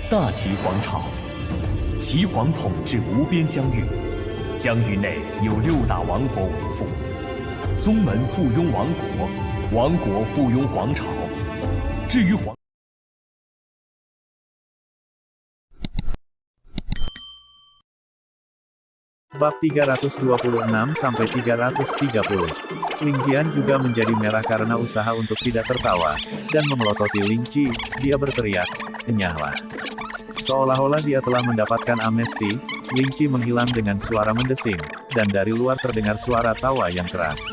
大齐皇朝，齐皇统治无边疆域，疆域内有6大王国为父，宗门附庸王国，王国附庸皇朝。至于皇 Bab 326-330. Ling Qian juga menjadi merah karena usaha untuk tidak tertawa, dan memelototi Ling Qi. Dia berteriak, "Enyahlah." Seolah-olah dia telah mendapatkan amnesti, Ling Qi menghilang dengan suara mendesing, dan dari luar terdengar suara tawa yang keras.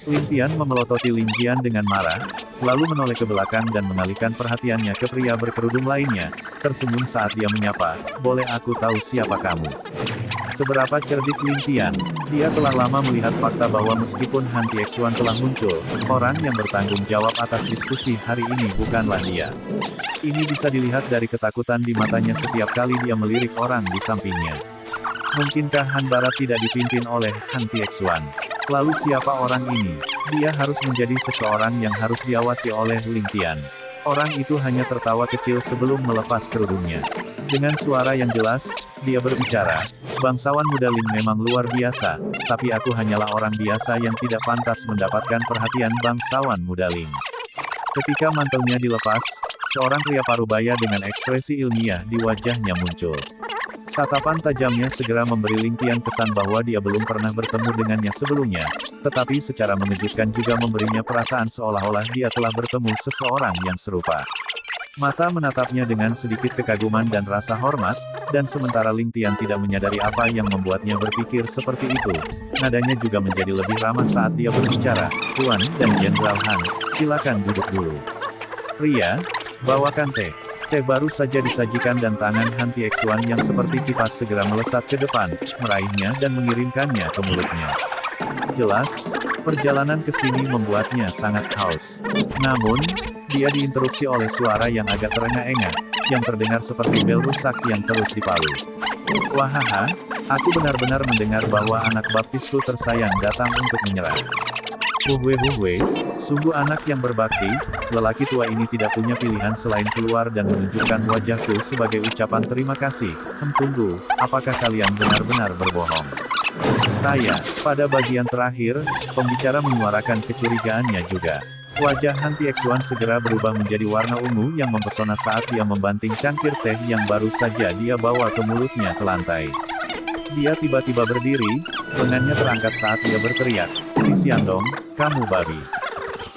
Ling Qian memelototi Ling Qian dengan marah, lalu menoleh ke belakang dan mengalihkan perhatiannya ke pria berkerudung lainnya, tersenyum saat dia menyapa, "Boleh aku tahu siapa kamu?" Seberapa cerdik Ling Qian, dia telah lama melihat fakta bahwa meskipun Han Tiexuan telah muncul, orang yang bertanggung jawab atas diskusi hari ini bukanlah dia. Ini bisa dilihat dari ketakutan di matanya setiap kali dia melirik orang di sampingnya. Mungkinkah Han Barat tidak dipimpin oleh Han Tiexuan? Lalu siapa orang ini? Dia harus menjadi seseorang yang harus diawasi oleh Ling Qian. Orang itu hanya tertawa kecil sebelum melepas kerudungnya. Dengan suara yang jelas, dia berbicara, "Bangsawan muda Ling memang luar biasa, tapi aku hanyalah orang biasa yang tidak pantas mendapatkan perhatian bangsawan muda Ling." Ketika mantelnya dilepas, seorang pria parubaya dengan ekspresi ilmiah di wajahnya muncul. Tatapan tajamnya segera memberi Ling Qian kesan bahwa dia belum pernah bertemu dengannya sebelumnya, tetapi secara mengejutkan juga memberinya perasaan seolah-olah dia telah bertemu seseorang yang serupa. Mata menatapnya dengan sedikit kekaguman dan rasa hormat, dan sementara Ling Qian tidak menyadari apa yang membuatnya berpikir seperti itu, nadanya juga menjadi lebih ramah saat dia berbicara, "Tuan dan Jenderal Han, silakan duduk dulu. Pria, bawakan teh." Teh baru saja disajikan dan tangan Han Tiexuan yang seperti kipas segera melesat ke depan, meraihnya dan mengirimkannya ke mulutnya. Jelas, perjalanan ke sini membuatnya sangat haus. Namun, dia diinterupsi oleh suara yang agak terengah-engah, yang terdengar seperti bel rusak yang terus dipalu. "Wahaha, aku benar-benar mendengar bahwa anak baptisku tersayang datang untuk menyerah. Huhwe, sungguh anak yang berbakti." Lelaki tua ini tidak punya pilihan selain keluar dan menunjukkan wajahku sebagai ucapan terima kasih. Tunggu, apakah kalian benar-benar berbohong? Saya, pada bagian terakhir, pembicara menyuarakan kecurigaannya juga. Wajah Han Tiexuan segera berubah menjadi warna ungu yang mempesona saat dia membanting cangkir teh yang baru saja dia bawa ke mulutnya ke lantai. Dia tiba-tiba berdiri, lengannya terangkat saat dia berteriak, "Li Xiandong, kamu babi.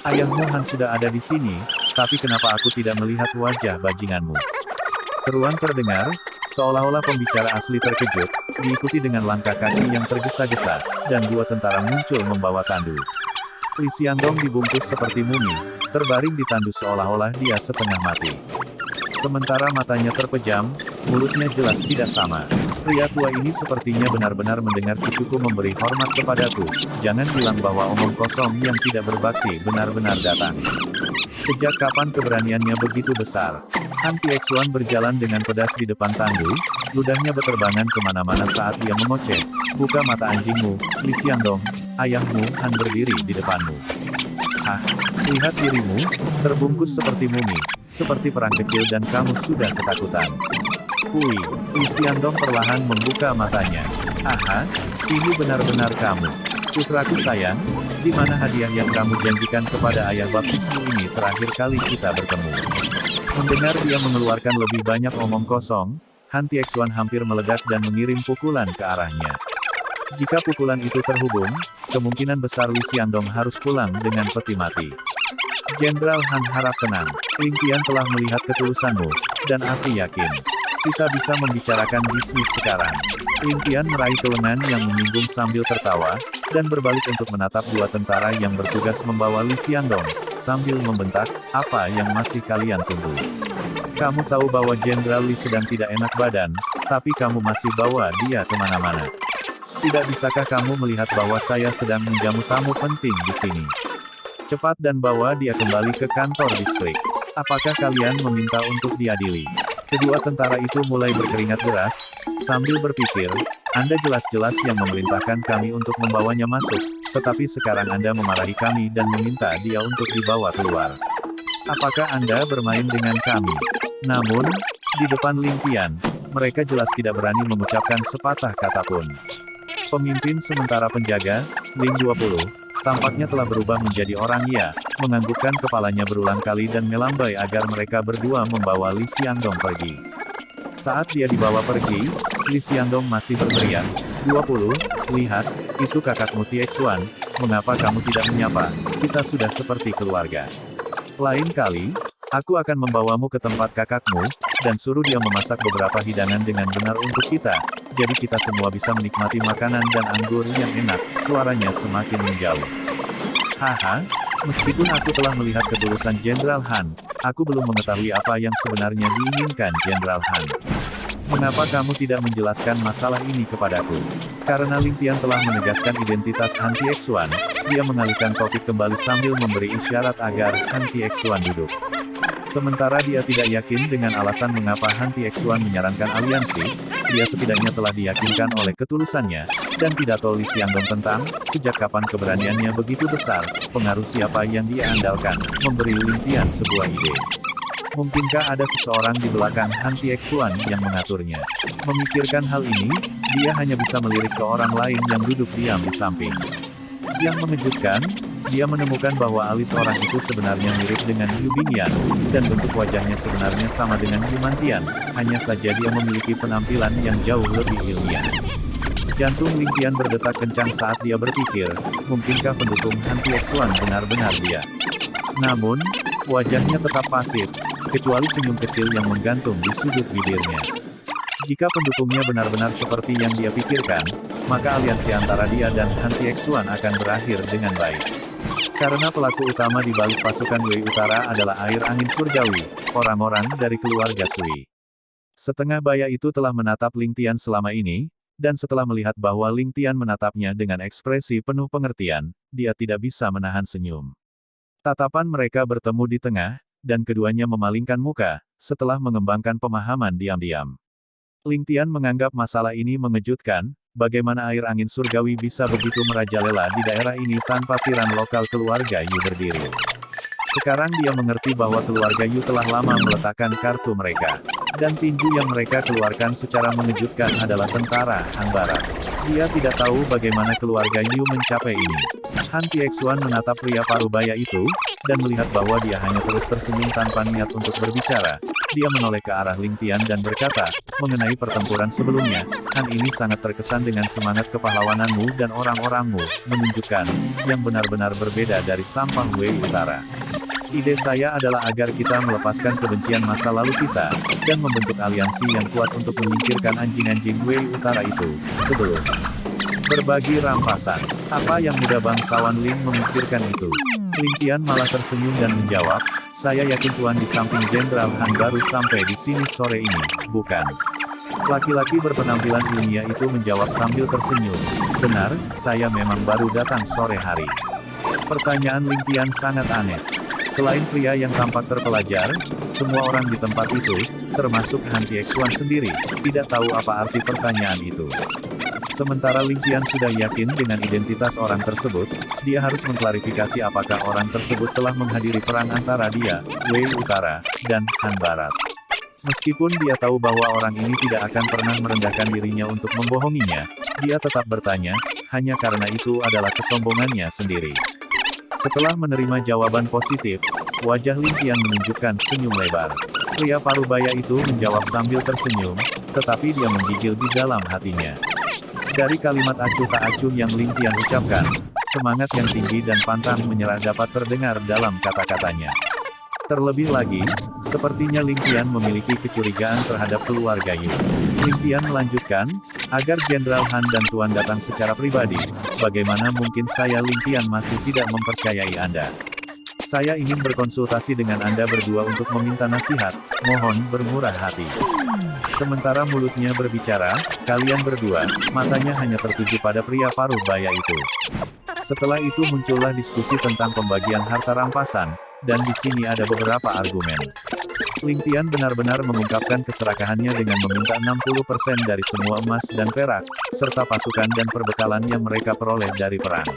Ayahmu Han sudah ada di sini, tapi kenapa aku tidak melihat wajah bajinganmu?" Seruan terdengar, seolah-olah pembicara asli terkejut, diikuti dengan langkah kaki yang tergesa-gesa, dan 2 tentara muncul membawa tandu. Li Xiandong dibungkus seperti mumi, terbaring di tandu seolah-olah dia setengah mati. Sementara matanya terpejam, mulutnya jelas tidak sama. Pria tua ini sepertinya benar-benar mendengar cucuku memberi hormat kepadaku. Jangan bilang bahwa omong kosong yang tidak berbakti benar-benar datang. Sejak kapan keberaniannya begitu besar? Han Tiexuan berjalan dengan pedas di depan tandu, ludahnya beterbangan kemana-mana saat dia mengoceh. "Buka mata anjingmu, Li Xiandong, ayahmu Han berdiri di depanmu." "Hah? Lihat dirimu, terbungkus seperti mumi, seperti perang kecil dan kamu sudah ketakutan." "Hui." Li Xiandong perlahan membuka matanya. "Aha, ini benar-benar kamu. Putraku sayang, di mana hadiah yang kamu janjikan kepada ayah baptismu ini terakhir kali kita bertemu?" Mendengar dia mengeluarkan lebih banyak omong kosong, Han Tiexuan hampir meledak dan mengirim pukulan ke arahnya. Jika pukulan itu terhubung, kemungkinan besar Li Xiandong harus pulang dengan peti mati. "Jenderal Han harap tenang. Ling Qian telah melihat ketulusanmu, dan aku yakin kita bisa membicarakan bisnis sekarang." Ling Qian meraih lengan yang menyinggung sambil tertawa, dan berbalik untuk menatap 2 tentara yang bertugas membawa Li Xiandong, sambil membentak, "Apa yang masih kalian tunggu? Kamu tahu bahwa Jenderal Li sedang tidak enak badan, tapi kamu masih bawa dia kemana-mana. Tidak bisakah kamu melihat bahwa saya sedang menjamu tamu penting di sini? Cepat dan bawa dia kembali ke kantor distrik. Apakah kalian meminta untuk diadili?" Kedua tentara itu mulai berkeringat deras, sambil berpikir, "Anda jelas-jelas yang memerintahkan kami untuk membawanya masuk, tetapi sekarang Anda memarahi kami dan meminta dia untuk dibawa keluar. Apakah Anda bermain dengan kami?" Namun, Di depan Ling Tian, mereka jelas tidak berani mengucapkan sepatah kata pun. Pemimpin sementara penjaga, Ling 20, tampaknya telah berubah menjadi orang Ia, menganggukkan kepalanya berulang kali dan melambai agar mereka berdua membawa Li Xiandong pergi. Saat dia dibawa pergi, Li Xiandong masih berteriak, 20, lihat, itu kakakmu Tiexuan, mengapa kamu tidak menyapa, kita sudah seperti keluarga. Lain kali, aku akan membawamu ke tempat kakakmu, dan suruh dia memasak beberapa hidangan dengan benar untuk kita, jadi kita semua bisa menikmati makanan dan anggur yang enak, suaranya semakin menjauh. Haha, meskipun aku telah melihat ketulusan Jenderal Han, aku belum mengetahui apa yang sebenarnya diinginkan Jenderal Han. Mengapa kamu tidak menjelaskan masalah ini kepadaku? Karena Ling Tian telah menegaskan identitas Han Tiexuan, dia mengalihkan topik kembali sambil memberi isyarat agar Han Tiexuan duduk. Sementara dia tidak yakin dengan alasan mengapa Han Tiexuan menyarankan aliansi, dia setidaknya telah diyakinkan oleh ketulusannya, dan pidato Li Xiandong tentang, sejak kapan keberaniannya begitu besar, pengaruh siapa yang dia andalkan, memberi Ling Tian sebuah ide. Mungkinkah ada seseorang di belakang Han Tiexuan yang mengaturnya? Memikirkan hal ini, dia hanya bisa melirik ke orang lain yang duduk diam di samping. Yang mengejutkan, dia menemukan bahwa alis orang itu sebenarnya mirip dengan Yu Bingyan, dan bentuk wajahnya sebenarnya sama dengan Yu Mantian, hanya saja dia memiliki penampilan yang jauh lebih ilmiah. Jantung Ling Tian berdetak kencang saat dia berpikir, mungkinkah pendukung Han Tiexuan benar-benar dia? Namun, wajahnya tetap pasif, kecuali senyum kecil yang menggantung di sudut bibirnya. Jika pendukungnya benar-benar seperti yang dia pikirkan, maka aliansi antara dia dan Han Tiexuan akan berakhir dengan baik. Karena pelaku utama di balik pasukan Wei Utara adalah air angin surgawi, orang-orang dari keluarga Sui. Setengah baya itu telah menatap Ling Tian selama ini, dan setelah melihat bahwa Ling Tian menatapnya dengan ekspresi penuh pengertian, dia tidak bisa menahan senyum. Tatapan mereka bertemu di tengah, dan keduanya memalingkan muka, setelah mengembangkan pemahaman diam-diam. Ling Tian menganggap masalah ini mengejutkan, bagaimana air angin surgawi bisa begitu merajalela di daerah ini tanpa tiran lokal keluarga Yu berdiri. Sekarang dia mengerti bahwa keluarga Yu telah lama meletakkan kartu mereka. Dan tinju yang mereka keluarkan secara mengejutkan adalah tentara Han Barat. Dia tidak tahu bagaimana keluarga Yu mencapai ini. Han Tiexuan menatap pria parubaya itu, dan melihat bahwa dia hanya terus tersenyum tanpa niat untuk berbicara. Dia menoleh ke arah Ling Tian dan berkata, mengenai pertempuran sebelumnya, Han ini sangat terkesan dengan semangat kepahlawananmu dan orang-orangmu, menunjukkan, yang benar-benar berbeda dari sampah Wei Utara. Ide saya adalah agar kita melepaskan kebencian masa lalu kita, dan membentuk aliansi yang kuat untuk menyingkirkan anjing-anjing Wei Utara itu, sebelum berbagi rampasan. Apa yang muda bangsawan Ling memikirkan itu? Ling Tian malah tersenyum dan menjawab, saya yakin Tuan di samping Jenderal Han baru sampai di sini sore ini, bukan? Laki-laki berpenampilan ilmiah itu menjawab sambil tersenyum, benar, saya memang baru datang sore hari. Pertanyaan Ling Tian sangat aneh. Selain pria yang tampak terpelajar, semua orang di tempat itu, termasuk Han Tiexuan sendiri, tidak tahu apa arti pertanyaan itu. Sementara Ling Tian sudah yakin dengan identitas orang tersebut, dia harus mengklarifikasi apakah orang tersebut telah menghadiri perang antara dia, Wei Utara, dan Han Barat. Meskipun dia tahu bahwa orang ini tidak akan pernah merendahkan dirinya untuk membohonginya, dia tetap bertanya, hanya karena itu adalah kesombongannya sendiri. Setelah menerima jawaban positif, wajah Ling Tian menunjukkan senyum lebar. Pria parubaya itu menjawab sambil tersenyum, tetapi dia menggigil di dalam hatinya. Dari kalimat acuh tak acuh yang Ling Tian ucapkan, semangat yang tinggi dan pantang menyerah dapat terdengar dalam kata-katanya. Terlebih lagi, sepertinya Ling Tian memiliki kecurigaan terhadap keluarga Yu. Ling Tian melanjutkan, agar Jenderal Han dan Tuan datang secara pribadi, bagaimana mungkin saya Ling Tian masih tidak mempercayai Anda? Saya ingin berkonsultasi dengan Anda berdua untuk meminta nasihat, mohon bermurah hati. Sementara mulutnya berbicara, kalian berdua, matanya hanya tertuju pada pria parubaya itu. Setelah itu muncullah diskusi tentang pembagian harta rampasan, dan di sini ada beberapa argumen. Ling Tian benar-benar mengungkapkan keserakahannya dengan meminta 60% dari semua emas dan perak, serta pasukan dan perbekalan yang mereka peroleh dari perang.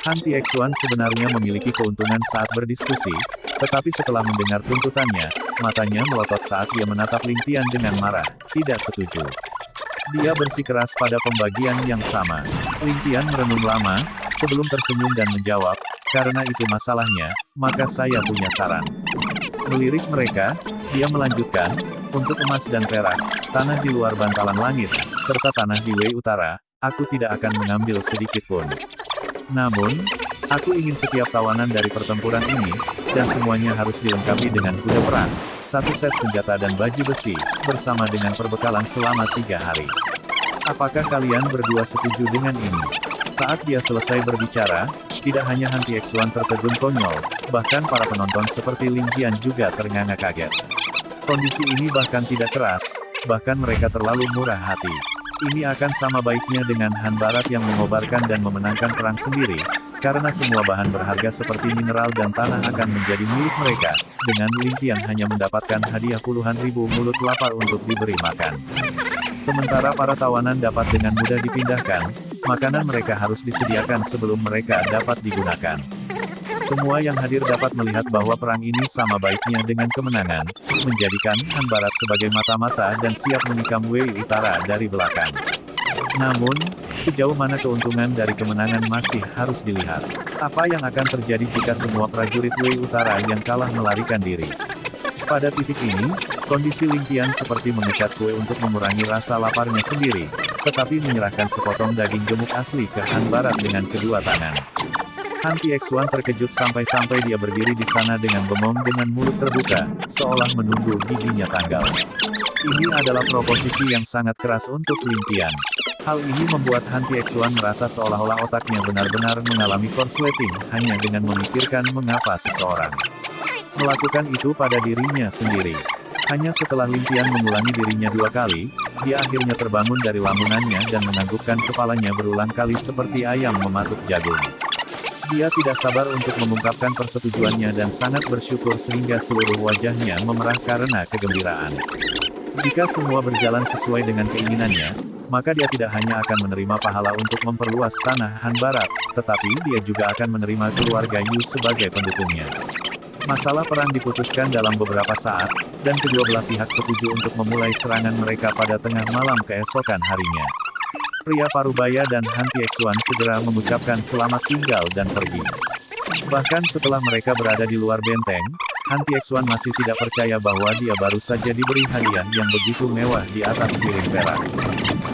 Han Tiexuan sebenarnya memiliki keuntungan saat berdiskusi, Tetapi setelah mendengar tuntutannya, matanya melotot saat dia menatap Ling Tian dengan marah, tidak setuju. Dia bersikeras pada pembagian yang sama. Ling Tian merenung lama, sebelum tersenyum dan menjawab, karena itu masalahnya, maka saya punya saran. Melirik mereka, dia melanjutkan, untuk emas dan perak, tanah di luar bantalan langit, serta tanah di Wei Utara, aku tidak akan mengambil sedikit pun. Namun, aku ingin setiap tawanan dari pertempuran ini, dan semuanya harus dilengkapi dengan kuda perang, satu set senjata dan baju besi, bersama dengan perbekalan selama 3 hari. Apakah kalian berdua setuju dengan ini? Saat dia selesai berbicara, tidak hanya Han Tiex-Wan tertegun konyol, bahkan para penonton seperti Ling Qian juga ternganga kaget. Kondisi ini bahkan tidak keras, bahkan mereka terlalu murah hati. Ini akan sama baiknya dengan Han Barat yang mengobarkan dan memenangkan perang sendiri, karena semua bahan berharga seperti mineral dan tanah akan menjadi milik mereka, dengan Ling Qian hanya mendapatkan hadiah puluhan ribu mulut lapar untuk diberi makan. Sementara para tawanan dapat dengan mudah dipindahkan, makanan mereka harus disediakan sebelum mereka dapat digunakan. Semua yang hadir dapat melihat bahwa perang ini sama baiknya dengan kemenangan, menjadikan Han Barat sebagai mata-mata dan siap menikam Wei Utara dari belakang. Namun, sejauh mana keuntungan dari kemenangan masih harus dilihat. Apa yang akan terjadi jika semua prajurit Wei Utara yang kalah melarikan diri? Pada titik ini, kondisi Ling Qian seperti mengecat kue untuk mengurangi rasa laparnya sendiri, tetapi menyerahkan sepotong daging gemuk asli ke Han Barat dengan kedua tangan. Han Tiex-Wan terkejut sampai-sampai dia berdiri di sana dengan bengong dengan mulut terbuka, seolah menunggu giginya tanggal. Ini adalah proposisi yang sangat keras untuk Ling Qian. Hal ini membuat Han Tiex-Wan merasa seolah-olah otaknya benar-benar mengalami korsleting hanya dengan memikirkan mengapa seseorang melakukan itu pada dirinya sendiri. Hanya setelah Ling Qian mengulangi dirinya 2 kali, dia akhirnya terbangun dari lamunannya dan menganggukkan kepalanya berulang kali seperti ayam mematuk jagung. Dia tidak sabar untuk mengungkapkan persetujuannya dan sangat bersyukur sehingga seluruh wajahnya memerah karena kegembiraan. Jika semua berjalan sesuai dengan keinginannya, maka dia tidak hanya akan menerima pahala untuk memperluas tanah Han Barat, tetapi dia juga akan menerima keluarga Yu sebagai pendukungnya. Masalah perang diputuskan dalam beberapa saat, dan kedua belah pihak setuju untuk memulai serangan mereka pada tengah malam keesokan harinya. Pria Parubaya dan Han Tiex-Wan segera mengucapkan selamat tinggal dan pergi. Bahkan setelah mereka berada di luar benteng, Han Tiex-Wan masih tidak percaya bahwa dia baru saja diberi hadiah yang begitu mewah di atas piring perak.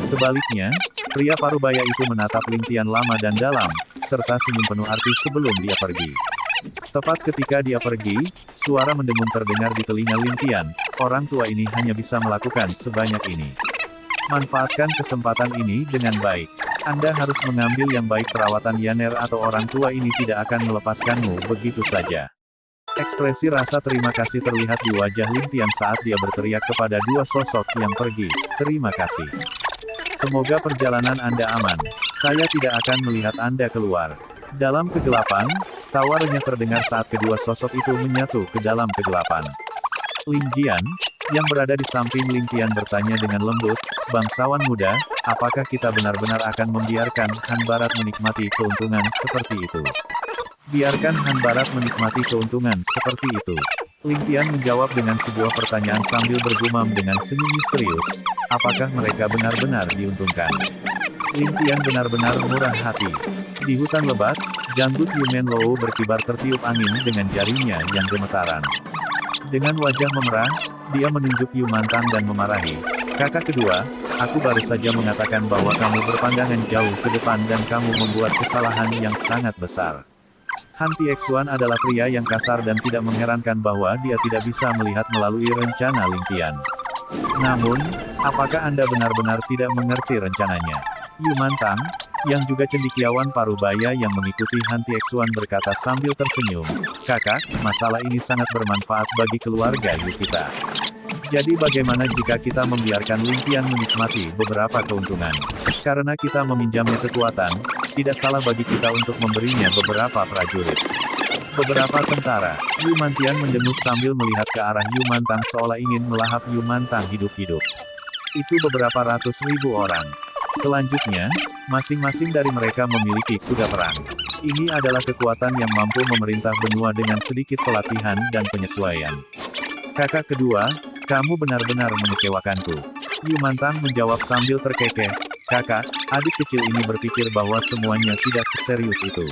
Sebaliknya, pria Parubaya itu menatap Ling Qian lama dan dalam, serta senyum penuh arti sebelum dia pergi. Tepat ketika dia pergi, suara mendengung terdengar di telinga Ling Qian, orang tua ini hanya bisa melakukan sebanyak ini. Manfaatkan kesempatan ini dengan baik. Anda harus mengambil yang baik. Perawatan Yaner atau orang tua ini tidak akan melepaskanmu begitu saja. Ekspresi rasa terima kasih terlihat di wajah Ling Qian saat dia berteriak kepada dua sosok yang pergi, terima kasih. Semoga perjalanan Anda aman. Saya tidak akan melihat Anda keluar. Dalam kegelapan, tawa renyah terdengar saat kedua sosok itu menyatu ke dalam kegelapan. Ling Qian, yang berada di samping Ling Qian bertanya dengan lembut, bangsawan muda, apakah kita benar-benar akan membiarkan Han Barat menikmati keuntungan seperti itu? Biarkan Han Barat menikmati keuntungan seperti itu. Ling Qian menjawab dengan sebuah pertanyaan sambil bergumam dengan senyum misterius, apakah mereka benar-benar diuntungkan? Ling Qian benar-benar murah hati. Di hutan lebat, janggut Yu Menlou berkibar tertiup angin dengan jarinya yang gemetaran. Dengan wajah memerah, dia menunjuk Yu Mantang dan memarahi. Kakak kedua, aku baru saja mengatakan bahwa kamu berpandangan jauh ke depan dan kamu membuat kesalahan yang sangat besar. Han Tiex-Wan adalah pria yang kasar dan tidak mengherankan bahwa dia tidak bisa melihat melalui rencana Ling Qian. Namun, apakah Anda benar-benar tidak mengerti rencananya? Yu Mantang, yang juga cendekiawan Parubaya yang mengikuti Han Tiex-Wan berkata sambil tersenyum, kakak, masalah ini sangat bermanfaat bagi keluarga Yu kita. Jadi bagaimana jika kita membiarkan Ling Qian menikmati beberapa keuntungan? Karena kita meminjamnya kekuatan, tidak salah bagi kita untuk memberinya beberapa prajurit. Beberapa tentara. Yu Mantian mendengus sambil melihat ke arah Yu Mantang seolah ingin melahap Yu Mantang hidup-hidup. Itu beberapa ratus ribu orang. Selanjutnya, masing-masing dari mereka memiliki kuda perang. Ini adalah kekuatan yang mampu memerintah benua dengan sedikit pelatihan dan penyesuaian. Kakak kedua, kamu benar-benar mengecewakanku. Yu Mantang menjawab sambil terkekeh. Kakak, adik kecil ini berpikir bahwa semuanya tidak seserius itu.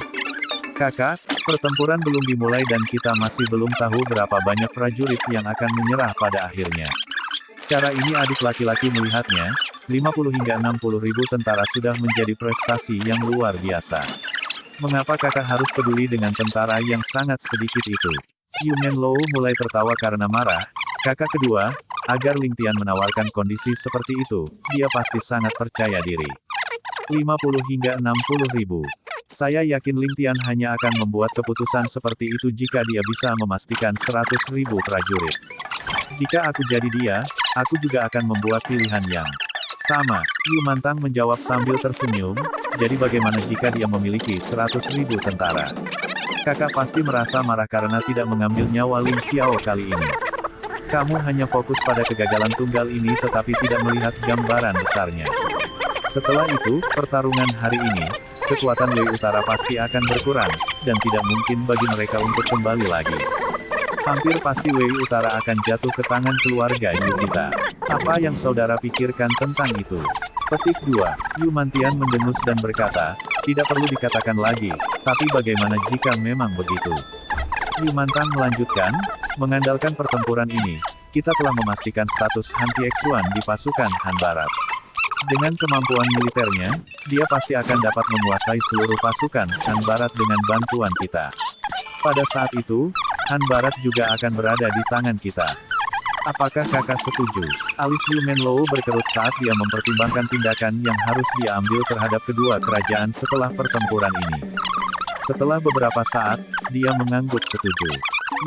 Kakak, pertempuran belum dimulai dan kita masih belum tahu berapa banyak prajurit yang akan menyerah pada akhirnya. Cara ini adik laki-laki melihatnya, 50 hingga 60 ribu tentara sudah menjadi prestasi yang luar biasa. Mengapa kakak harus peduli dengan tentara yang sangat sedikit itu? Yu Menlou mulai tertawa karena marah. Kakak kedua, agar Ling Tian menawarkan kondisi seperti itu, dia pasti sangat percaya diri. 50 hingga 60 ribu. Saya yakin Ling Tian hanya akan membuat keputusan seperti itu jika dia bisa memastikan 100 ribu prajurit. Jika aku jadi dia, aku juga akan membuat pilihan yang sama. Yu Mantang menjawab sambil tersenyum. Jadi bagaimana jika dia memiliki 100 ribu tentara? Kakak pasti merasa marah karena tidak mengambil nyawa Ling Xiao kali ini. Kamu hanya fokus pada kegagalan tunggal ini tetapi tidak melihat gambaran besarnya. Setelah itu, pertarungan hari ini, kekuatan Wei Utara pasti akan berkurang, dan tidak mungkin bagi mereka untuk kembali lagi. Hampir pasti Wei Utara akan jatuh ke tangan keluarga Yu kita. Apa yang saudara pikirkan tentang itu? Petik 2. Yu Mantian mendengus dan berkata, tidak perlu dikatakan lagi, tapi bagaimana jika memang begitu? Yu Mantang melanjutkan, mengandalkan pertempuran ini, kita telah memastikan status Han Tiexuan di pasukan Han Barat. Dengan kemampuan militernya, dia pasti akan dapat menguasai seluruh pasukan Han Barat dengan bantuan kita. Pada saat itu, Han Barat juga akan berada di tangan kita. Apakah kakak setuju? Alis Yu Menlou berkerut saat dia mempertimbangkan tindakan yang harus dia ambil terhadap kedua kerajaan setelah pertempuran ini. Setelah beberapa saat, dia mengangguk setuju.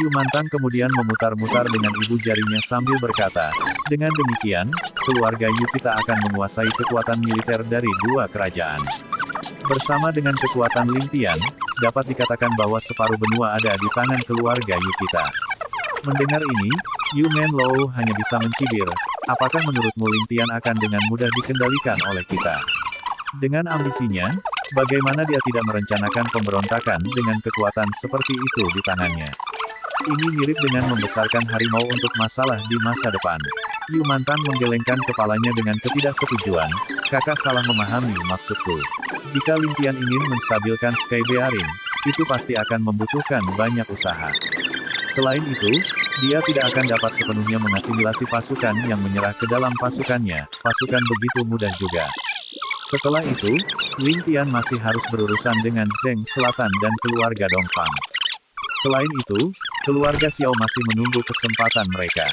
Yu Mantang kemudian memutar-mutar dengan ibu jarinya sambil berkata, dengan demikian, keluarga Yu kita akan menguasai kekuatan militer dari dua kerajaan. Bersama dengan kekuatan Ling Tian, dapat dikatakan bahwa separuh benua ada di tangan keluarga Yu kita. Mendengar ini, Yu Menlou hanya bisa mencibir. Apakah menurutmu Ling Tian akan dengan mudah dikendalikan oleh kita? Dengan ambisinya, bagaimana dia tidak merencanakan pemberontakan dengan kekuatan seperti itu di tangannya? Ini mirip dengan membesarkan harimau untuk masalah di masa depan. Yu Mantang menggelengkan kepalanya dengan ketidaksetujuan. Kakak salah memahami maksudku. Jika Ling Tian ingin menstabilkan Sky Bearing, itu pasti akan membutuhkan banyak usaha. Selain itu, dia tidak akan dapat sepenuhnya mengasimilasi pasukan yang menyerah ke dalam pasukannya, pasukan begitu mudah juga. Setelah itu, Ling Tian masih harus berurusan dengan Zheng Selatan dan keluarga Dongfang. Selain itu, keluarga Xiao masih menunggu kesempatan mereka.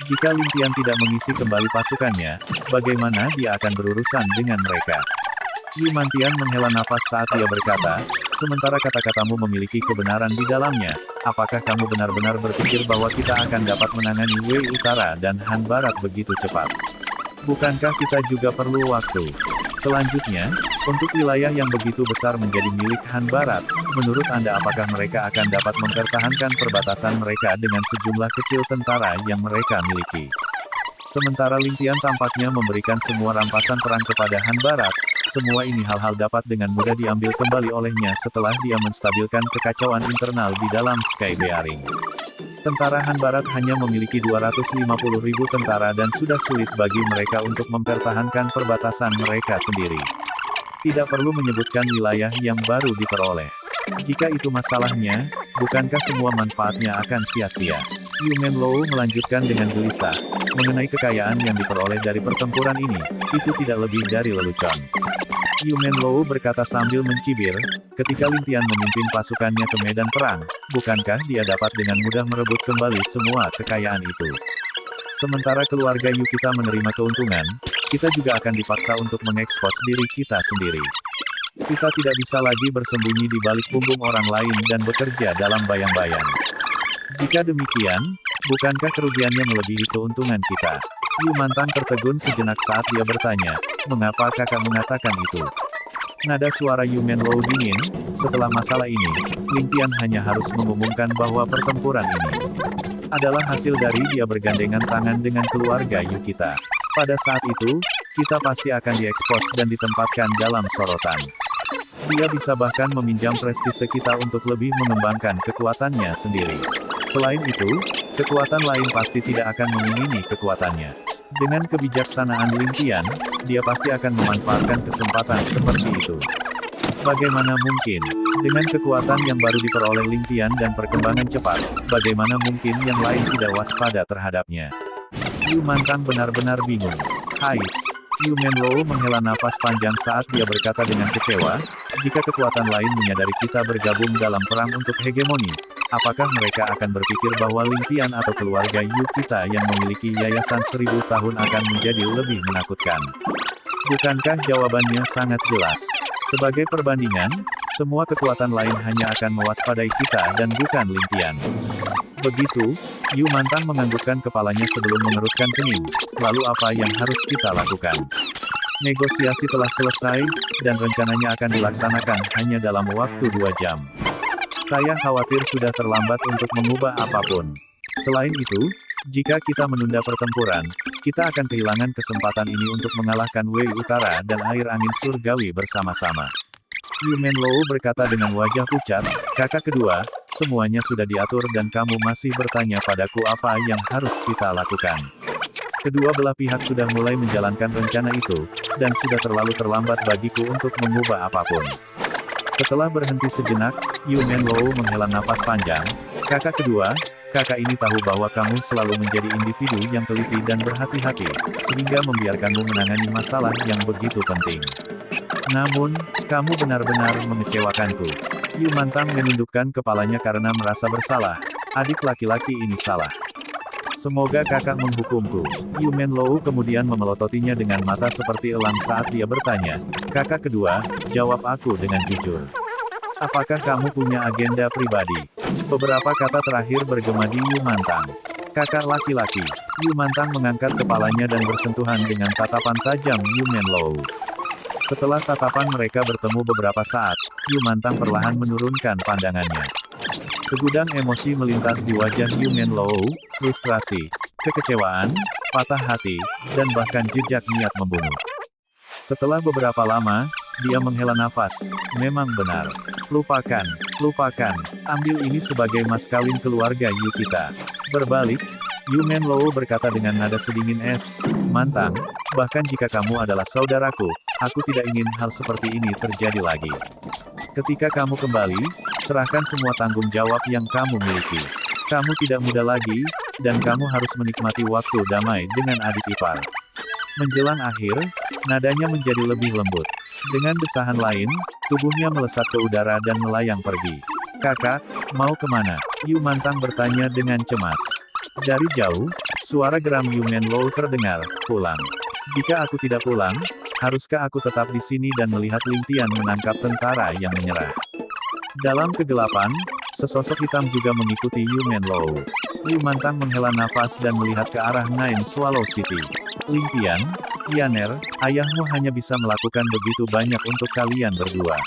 Jika Ling Tian tidak mengisi kembali pasukannya, bagaimana dia akan berurusan dengan mereka? Yu Mantian menghela nafas saat dia berkata, sementara kata-katamu memiliki kebenaran di dalamnya, apakah kamu benar-benar berpikir bahwa kita akan dapat menangani Wei Utara dan Han Barat begitu cepat? Bukankah kita juga perlu waktu? Selanjutnya, untuk wilayah yang begitu besar menjadi milik Han Barat, menurut Anda apakah mereka akan dapat mempertahankan perbatasan mereka dengan sejumlah kecil tentara yang mereka miliki? Sementara Ling Tian tampaknya memberikan semua rampasan perang kepada Han Barat, semua ini hal-hal dapat dengan mudah diambil kembali olehnya setelah dia menstabilkan kekacauan internal di dalam Sky Bearing. Tentara Han Barat hanya memiliki 250 ribu tentara dan sudah sulit bagi mereka untuk mempertahankan perbatasan mereka sendiri. Tidak perlu menyebutkan wilayah yang baru diperoleh. Jika itu masalahnya, bukankah semua manfaatnya akan sia-sia? Yu Menlou melanjutkan dengan gelisah, mengenai kekayaan yang diperoleh dari pertempuran ini, itu tidak lebih dari lelucon. Yu Menlou berkata sambil mencibir, ketika Ling Tian memimpin pasukannya ke medan perang, bukankah dia dapat dengan mudah merebut kembali semua kekayaan itu? Sementara keluarga Yu kita menerima keuntungan, kita juga akan dipaksa untuk mengekspos diri kita sendiri. Kita tidak bisa lagi bersembunyi di balik punggung orang lain dan bekerja dalam bayang-bayang. Jika demikian, bukankah kerugiannya melebihi keuntungan kita? Yu Mantang tertegun sejenak saat dia bertanya, mengapa kakak mengatakan itu? Nada suara Yu Menlou dingin, setelah masalah ini, Ling Tian hanya harus mengumumkan bahwa pertempuran ini adalah hasil dari dia bergandengan tangan dengan keluarga Yu kita. Pada saat itu, kita pasti akan diekspos dan ditempatkan dalam sorotan. Dia bisa bahkan meminjam prestise kita untuk lebih mengembangkan kekuatannya sendiri. Selain itu, kekuatan lain pasti tidak akan mengimini kekuatannya. Dengan kebijaksanaan Lin Tian, dia pasti akan memanfaatkan kesempatan seperti itu. Bagaimana mungkin? Dengan kekuatan yang baru diperoleh Lin Tian dan perkembangan cepat, bagaimana mungkin yang lain tidak waspada terhadapnya? Yu Mantang benar-benar bingung. Hais. Yu Menlou menghela nafas panjang saat dia berkata dengan kecewa, jika kekuatan lain menyadari kita bergabung dalam perang untuk hegemoni, apakah mereka akan berpikir bahwa Lin Tian atau keluarga Yu kita yang memiliki yayasan 1000 tahun akan menjadi lebih menakutkan? Bukankah jawabannya sangat jelas? Sebagai perbandingan, semua kekuatan lain hanya akan mewaspadai kita dan bukan Lin Tian. Begitu, Yu Mantang menganggukkan kepalanya sebelum mengerutkan kening. Lalu apa yang harus kita lakukan? Negosiasi telah selesai, dan rencananya akan dilaksanakan hanya dalam waktu 2 jam. Saya khawatir sudah terlambat untuk mengubah apapun. Selain itu, jika kita menunda pertempuran, kita akan kehilangan kesempatan ini untuk mengalahkan Wei Utara dan air angin surgawi bersama-sama. Yu Menlou berkata dengan wajah pucat, kakak kedua, semuanya sudah diatur dan kamu masih bertanya padaku apa yang harus kita lakukan. Kedua belah pihak sudah mulai menjalankan rencana itu, dan sudah terlalu terlambat bagiku untuk mengubah apapun. Setelah berhenti sejenak, Yu Menlou menghela nafas panjang, kakak kedua, kakak ini tahu bahwa kamu selalu menjadi individu yang teliti dan berhati-hati, sehingga membiarkanmu menangani masalah yang begitu penting. Namun, kamu benar-benar mengecewakanku. Yu Mantang menundukkan kepalanya karena merasa bersalah. Adik laki-laki ini salah. Semoga kakak menghukumku. Yu Menlou kemudian memelototinya dengan mata seperti elang saat dia bertanya, kakak kedua, jawab aku dengan jujur. Apakah kamu punya agenda pribadi? Beberapa kata terakhir bergema di Yu Mantang. Kakak laki-laki. Yu Mantang mengangkat kepalanya dan bersentuhan dengan tatapan tajam Yu Menlou. Setelah tatapan mereka bertemu beberapa saat, Yu Mantang perlahan menurunkan pandangannya. Segudang emosi melintas di wajah Yu Menlou, frustrasi, kekecewaan, patah hati, dan bahkan jejak niat membunuh. Setelah beberapa lama, dia menghela nafas, memang benar. Lupakan, lupakan, ambil ini sebagai mas kawin keluarga Yu kita. Berbalik, Yu Menlou berkata dengan nada sedingin es, Mantang, bahkan jika kamu adalah saudaraku, aku tidak ingin hal seperti ini terjadi lagi. Ketika kamu kembali, serahkan semua tanggung jawab yang kamu miliki. Kamu tidak muda lagi, dan kamu harus menikmati waktu damai dengan adik ipar. Menjelang akhir, nadanya menjadi lebih lembut. Dengan desahan lain, tubuhnya melesat ke udara dan melayang pergi. Kakak, mau kemana? Yu Mantang bertanya dengan cemas. Dari jauh, suara geram Yu Menlou terdengar, pulang. Jika aku tidak pulang, haruskah aku tetap di sini dan melihat Lin Tian menangkap tentara yang menyerah? Dalam kegelapan, sesosok hitam juga mengikuti Yu Menlou. Yu Mantang menghela nafas dan melihat ke arah Nine Swallow City. Lin Tian, Yaner, ayahmu hanya bisa melakukan begitu banyak untuk kalian berdua.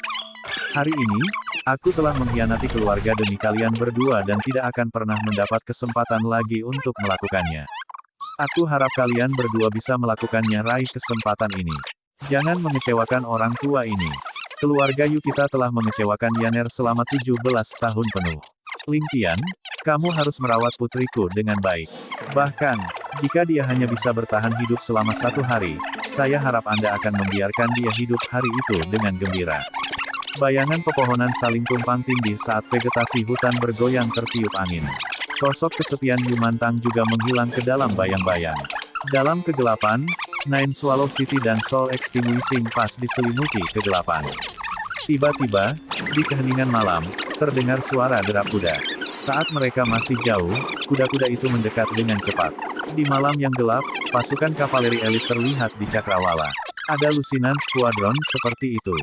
Hari ini, aku telah mengkhianati keluarga demi kalian berdua dan tidak akan pernah mendapat kesempatan lagi untuk melakukannya. Aku harap kalian berdua bisa melakukannya. Raih kesempatan ini. Jangan mengecewakan orang tua ini. Keluarga Yu kita telah mengecewakan Yaner selama 17 tahun penuh. Lin Tian, kamu harus merawat putriku dengan baik. Bahkan, jika dia hanya bisa bertahan hidup selama 1 hari, saya harap Anda akan membiarkan dia hidup hari itu dengan gembira. Bayangan pepohonan saling tumpang tindih saat vegetasi hutan bergoyang tertiup angin. Sosok kesepian Yu Mantang juga menghilang ke dalam bayang-bayang. Dalam kegelapan, Nine Swallow City dan Soul Extinguishing Pass diselimuti kegelapan. Tiba-tiba, di keheningan malam, terdengar suara derap kuda. Saat mereka masih jauh, kuda-kuda itu mendekat dengan cepat. Di malam yang gelap, pasukan kavaleri elit terlihat di cakrawala. Ada lusinan skuadron seperti itu.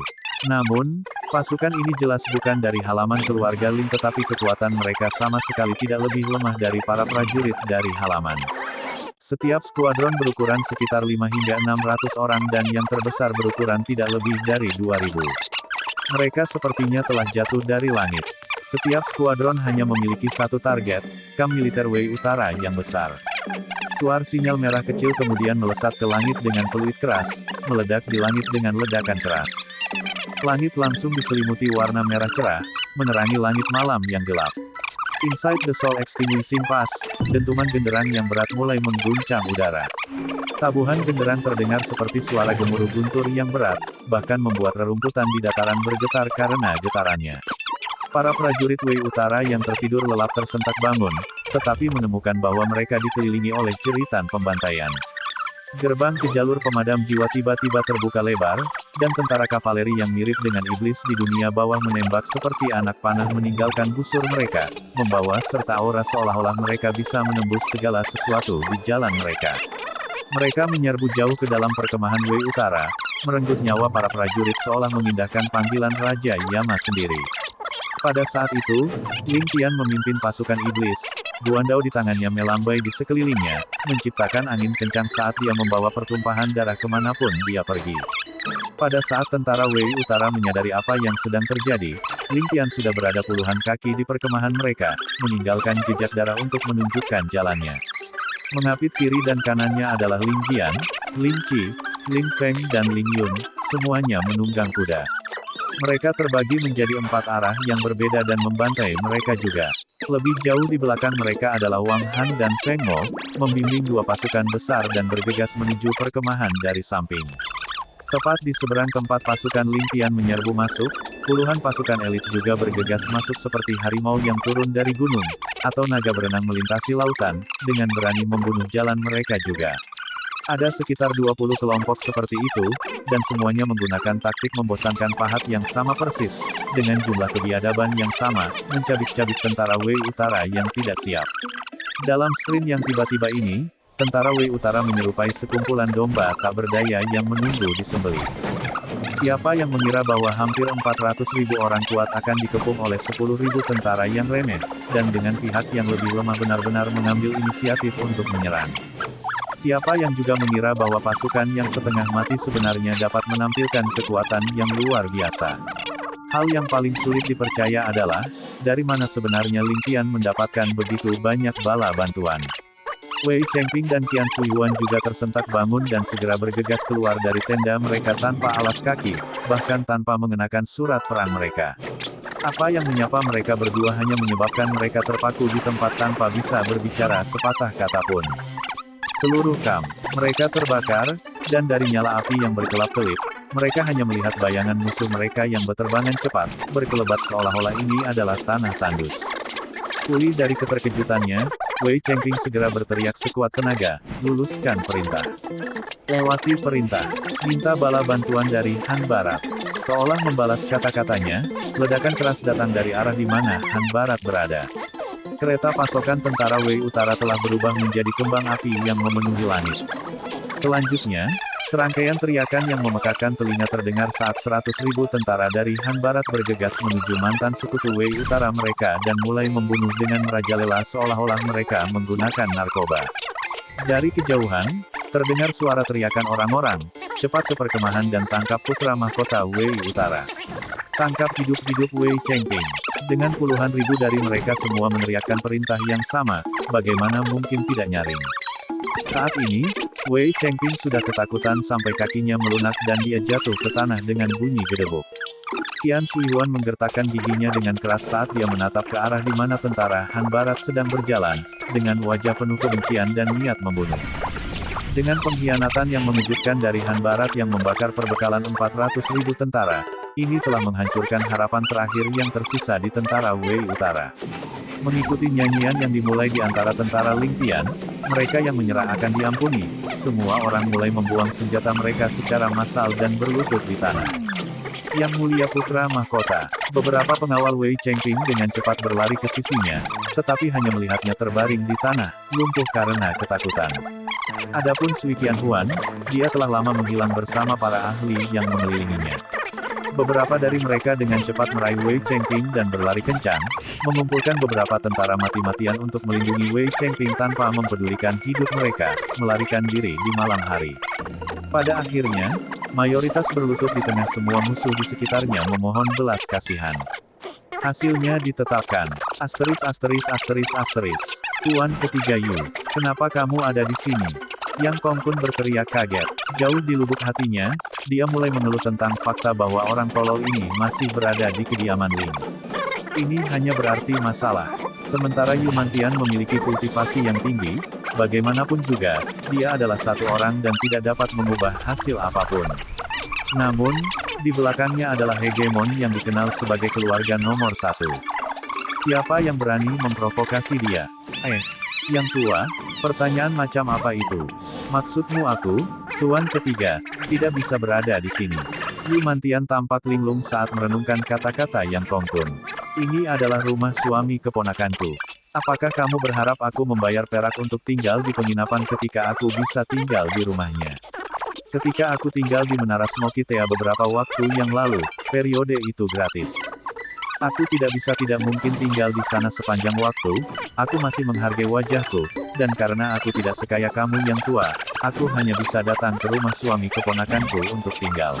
Namun, pasukan ini jelas bukan dari halaman keluarga Lin, tetapi kekuatan mereka sama sekali tidak lebih lemah dari para prajurit dari halaman. Setiap skuadron berukuran sekitar 5 hingga 600 orang dan yang terbesar berukuran tidak lebih dari 2000. Mereka sepertinya telah jatuh dari langit. Setiap skuadron hanya memiliki satu target, kamp militer Wei Utara yang besar. Suar sinyal merah kecil kemudian melesat ke langit dengan peluit keras, meledak di langit dengan ledakan keras. Langit langsung diselimuti warna merah cerah, menerangi langit malam yang gelap. Inside the Soul Extinguishing Pass, dentuman genderang yang berat mulai mengguncang udara. Tabuhan genderang terdengar seperti suara gemuruh guntur yang berat, bahkan membuat rerumputan di dataran bergetar karena getarannya. Para prajurit Wei Utara yang tertidur lelap tersentak bangun, tetapi menemukan bahwa mereka dikelilingi oleh jeritan pembantaian. Gerbang ke jalur pemadam jiwa tiba-tiba terbuka lebar, dan tentara kavaleri yang mirip dengan iblis di dunia bawah menembak seperti anak panah meninggalkan busur mereka, membawa serta aura seolah-olah mereka bisa menembus segala sesuatu di jalan mereka. Mereka menyerbu jauh ke dalam perkemahan Wei Utara, merenggut nyawa para prajurit seolah memindahkan panggilan Raja Yama sendiri. Pada saat itu, Ling Qian memimpin pasukan iblis. Guandao di tangannya melambai di sekelilingnya, menciptakan angin kencang saat dia membawa pertumpahan darah kemanapun dia pergi. Pada saat tentara Wei Utara menyadari apa yang sedang terjadi, Ling Qian sudah berada puluhan kaki di perkemahan mereka, meninggalkan jejak darah untuk menunjukkan jalannya. Mengapit kiri dan kanannya adalah Ling Jian, Ling Qi, Ling Feng dan Ling Yun, semuanya menunggang kuda. Mereka terbagi menjadi 4 arah yang berbeda dan membantai mereka juga. Lebih jauh di belakang mereka adalah Wang Han dan Feng Mo, membimbing 2 pasukan besar dan bergegas menuju perkemahan dari samping. Tepat di seberang tempat pasukan Ling Qian menyerbu masuk, puluhan pasukan elit juga bergegas masuk seperti harimau yang turun dari gunung, atau naga berenang melintasi lautan, dengan berani membunuh jalan mereka juga. Ada sekitar 20 kelompok seperti itu, dan semuanya menggunakan taktik membosankan pahat yang sama persis, dengan jumlah kebiadaban yang sama, mencabik-cabik tentara Wei Utara yang tidak siap. Dalam sprint yang tiba-tiba ini, tentara Wei Utara menyerupai sekumpulan domba tak berdaya yang menunggu disembelih. Siapa yang mengira bahwa hampir 400.000 orang kuat akan dikepung oleh 10.000 tentara yang remeh, dan dengan pihak yang lebih lemah benar-benar mengambil inisiatif untuk menyerang. Siapa yang juga mengira bahwa pasukan yang setengah mati sebenarnya dapat menampilkan kekuatan yang luar biasa. Hal yang paling sulit dipercaya adalah, dari mana sebenarnya Ling Qian mendapatkan begitu banyak bala bantuan. Wei Chengping dan Qian Shuiyuan juga tersentak bangun dan segera bergegas keluar dari tenda mereka tanpa alas kaki, bahkan tanpa mengenakan surat perang mereka. Apa yang menyapa mereka berdua hanya menyebabkan mereka terpaku di tempat tanpa bisa berbicara sepatah kata pun. Seluruh kamp mereka terbakar, dan dari nyala api yang berkelap-kelip, mereka hanya melihat bayangan musuh mereka yang berterbangan cepat, berkelebat seolah-olah ini adalah tanah tandus. Pulih dari keterkejutannya, Wei Chengping segera berteriak sekuat tenaga, luluskan perintah. Lewati perintah, minta bala bantuan dari Han Barat. Seolah membalas kata-katanya, ledakan keras datang dari arah di mana Han Barat berada. Kereta pasokan tentara Wei Utara telah berubah menjadi kembang api yang memenuhi langit. Selanjutnya, serangkaian teriakan yang memekakan telinga terdengar saat 100.000 tentara dari Han Barat bergegas menuju mantan sekutu Wei Utara mereka dan mulai membunuh dengan merajalela seolah-olah mereka menggunakan narkoba. Dari kejauhan, terdengar suara teriakan orang-orang, cepat ke perkemahan dan tangkap putra mahkota Wei Utara. Tangkap hidup-hidup Wei Chengping. Dengan puluhan ribu dari mereka semua meneriakkan perintah yang sama, bagaimana mungkin tidak nyaring. Saat ini, Wei Chengping sudah ketakutan sampai kakinya melunak dan dia jatuh ke tanah dengan bunyi gedebuk. Qian Shuiyuan menggertakkan giginya dengan keras saat dia menatap ke arah di mana tentara Han Barat sedang berjalan, dengan wajah penuh kebencian dan niat membunuh. Dengan pengkhianatan yang mengejutkan dari Han Barat yang membakar perbekalan 400.000 tentara, ini telah menghancurkan harapan terakhir yang tersisa di tentara Wei Utara. Mengikuti nyanyian yang dimulai di antara tentara Ling Qian, mereka yang menyerah akan diampuni. Semua orang mulai membuang senjata mereka secara massal dan berlutut di tanah. Yang Mulia Putra Mahkota, beberapa pengawal Wei Chengping dengan cepat berlari ke sisinya, tetapi hanya melihatnya terbaring di tanah, lumpuh karena ketakutan. Adapun Sui Qianhuan, dia telah lama menghilang bersama para ahli yang mengelilinginya. Beberapa dari mereka dengan cepat meraih Wei Chengping dan berlari kencang, mengumpulkan beberapa tentara mati-matian untuk melindungi Wei Chengping tanpa mempedulikan hidup mereka, melarikan diri di malam hari. Pada akhirnya, mayoritas berlutut di tengah semua musuh di sekitarnya memohon belas kasihan. Hasilnya ditetapkan. ******. Tuan ketiga Yu, kenapa kamu ada di sini? Yang Kongkun berteriak kaget. Jauh di lubuk hatinya, dia mulai mengeluh tentang fakta bahwa orang tolol ini masih berada di kediaman Ling. Ini hanya berarti masalah. Sementara Yu Mantian memiliki kultivasi yang tinggi, bagaimanapun juga, dia adalah satu orang dan tidak dapat mengubah hasil apapun. Namun, di belakangnya adalah hegemon yang dikenal sebagai keluarga nomor satu. Siapa yang berani memprovokasi dia? Yang tua, pertanyaan macam apa itu? Maksudmu aku, Tuan Ketiga, tidak bisa berada di sini. Yu Mantian tampak linglung saat merenungkan kata-kata Yang Kongkun. Ini adalah rumah suami keponakanku. Apakah kamu berharap aku membayar perak untuk tinggal di penginapan ketika aku bisa tinggal di rumahnya? Ketika aku tinggal di Menara Smoky Tea beberapa waktu yang lalu, periode itu gratis. Aku tidak mungkin tinggal di sana sepanjang waktu, aku masih menghargai wajahku, dan karena aku tidak sekaya kamu yang tua, aku hanya bisa datang ke rumah suami keponakanku untuk tinggal.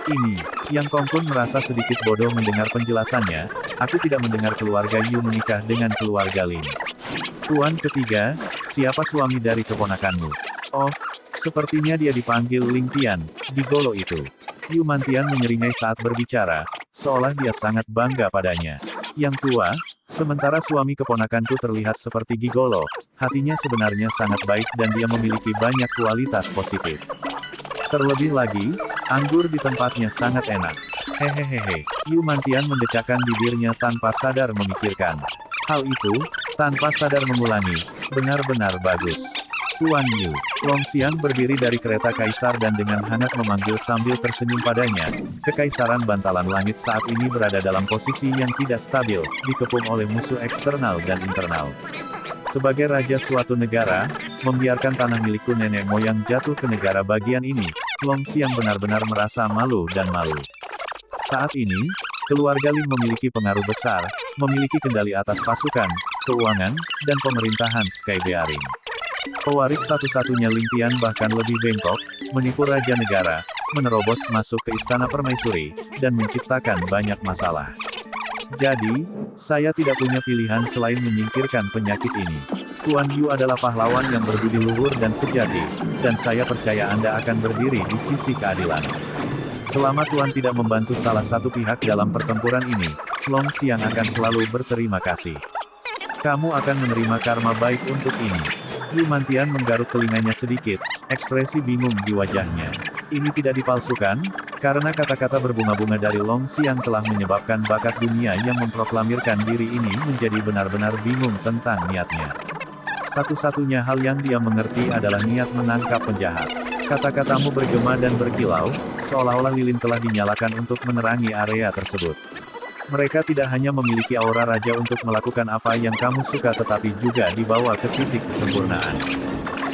Ini, Yang Kongkun merasa sedikit bodoh mendengar penjelasannya, aku tidak mendengar keluarga Yu menikah dengan keluarga Lin. Tuan Ketiga, siapa suami dari keponakanmu? Oh, sepertinya dia dipanggil Ling Tian, gigolo itu. Yu Mantian menyeringai saat berbicara, seolah dia sangat bangga padanya. Yang tua, sementara suami keponakanku terlihat seperti gigolo, hatinya sebenarnya sangat baik dan dia memiliki banyak kualitas positif. Terlebih lagi, anggur di tempatnya sangat enak. Hehehehe, Yu Mantian mendecakkan bibirnya tanpa sadar memikirkan. Hal itu, tanpa sadar mengulangi, benar-benar bagus. Tuan Yu, Longxiang berdiri dari kereta kaisar dan dengan hangat memanggil sambil tersenyum padanya. Kekaisaran Bantalan Langit saat ini berada dalam posisi yang tidak stabil, dikepung oleh musuh eksternal dan internal. Sebagai raja suatu negara, membiarkan tanah milikku nenek moyang jatuh ke negara bagian ini, Longxiang benar-benar merasa malu dan malu. Saat ini, keluarga Lin memiliki pengaruh besar, memiliki kendali atas pasukan, keuangan, dan pemerintahan Sky Bearing. Pewaris satu-satunya Ling Tian bahkan lebih bengkok, menipu raja negara, menerobos masuk ke istana permaisuri, dan menciptakan banyak masalah. Jadi, saya tidak punya pilihan selain menyingkirkan penyakit ini. Tuan Yu adalah pahlawan yang berbudi luhur dan sejati, dan saya percaya Anda akan berdiri di sisi keadilan. Selama Tuan tidak membantu salah satu pihak dalam pertempuran ini, Longxiang akan selalu berterima kasih. Kamu akan menerima karma baik untuk ini. Yu Mantian menggaruk telinganya sedikit, ekspresi bingung di wajahnya. Ini tidak dipalsukan, karena kata-kata berbunga-bunga dari Longxiang telah menyebabkan bakat dunia yang memproklamirkan diri ini menjadi benar-benar bingung tentang niatnya. Satu-satunya hal yang dia mengerti adalah niat menangkap penjahat. Kata-katamu bergema dan berkilau, seolah-olah lilin telah dinyalakan untuk menerangi area tersebut. Mereka tidak hanya memiliki aura raja untuk melakukan apa yang kamu suka tetapi juga dibawa ke titik kesempurnaan.